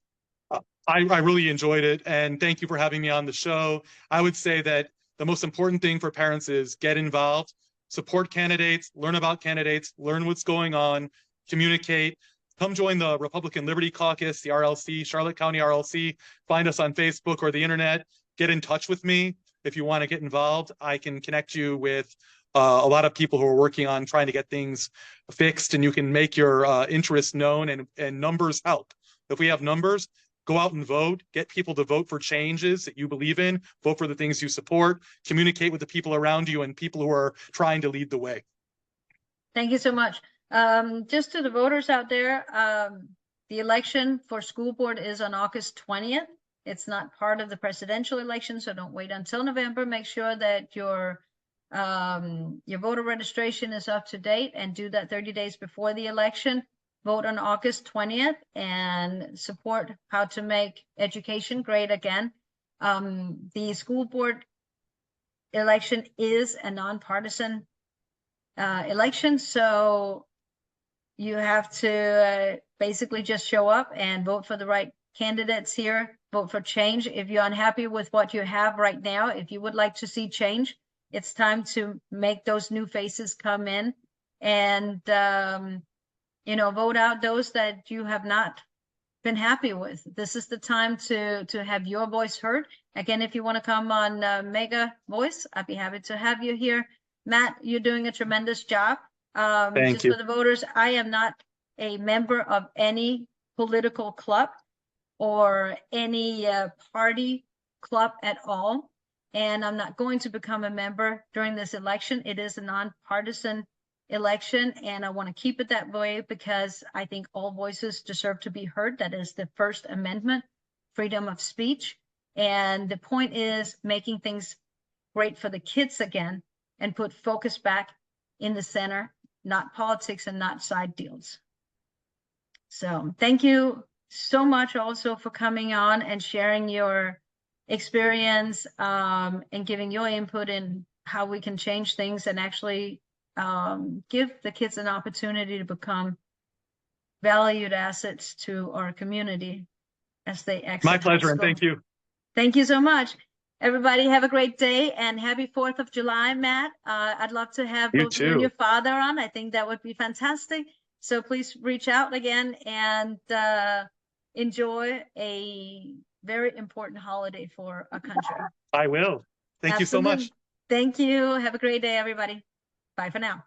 Speaker 1: I really enjoyed it, and thank you for having me on the show. I would say that the most important thing for parents is get involved, support candidates, learn about candidates, learn what's going on, communicate. Come join the Republican Liberty Caucus, the RLC, Charlotte County RLC. Find us on Facebook or the internet. Get in touch with me if you want to get involved. I can connect you with a lot of people who are working on trying to get things fixed, and you can make your interests known, and numbers help. If we have numbers, go out and vote, get people to vote for changes that you believe in, vote for the things you support, communicate with the people around you and people who are trying to lead the way.
Speaker 2: Thank you so much. Just to the voters out there, The election for school board is on August 20th. It's not part of the presidential election, so don't wait until November. Make sure that your voter registration is up to date, and do that 30 days before the election. Vote on August 20th and support how to make education great again. The school board election is a nonpartisan election, so you have to basically just show up and vote for the right candidates here. Vote for change. If you're unhappy with what you have right now, if you would like to see change, it's time to make those new faces come in, and vote out those that you have not been happy with. This is the time to have your voice heard. Again, if you want to come on Mega Voice, I'd be happy to have you here. Matt, you're doing a tremendous job.
Speaker 1: Thank
Speaker 2: just
Speaker 1: you.
Speaker 2: for the voters, I am not a member of any political club or any party club at all, and I'm not going to become a member during this election. It is a nonpartisan election, and I want to keep it that way because I think all voices deserve to be heard. That is the First Amendment, freedom of speech, and the point is making things great for the kids again and put focus back in the center, not politics and not side deals. So thank you so much also for coming on and sharing your experience and giving your input in how we can change things and actually give the kids an opportunity to become valued assets to our community as they exit
Speaker 1: My pleasure,
Speaker 2: high
Speaker 1: and
Speaker 2: school.
Speaker 1: thank you.
Speaker 2: Thank you so much. Everybody have a great day and happy 4th of July, Matt. I'd love to have
Speaker 1: You
Speaker 2: both you and
Speaker 1: too.
Speaker 2: your father on. I think that would be fantastic. So please reach out again and enjoy a very important holiday for our country.
Speaker 1: I will. Thank you so much.
Speaker 2: Thank you. Have a great day, everybody. Bye for now.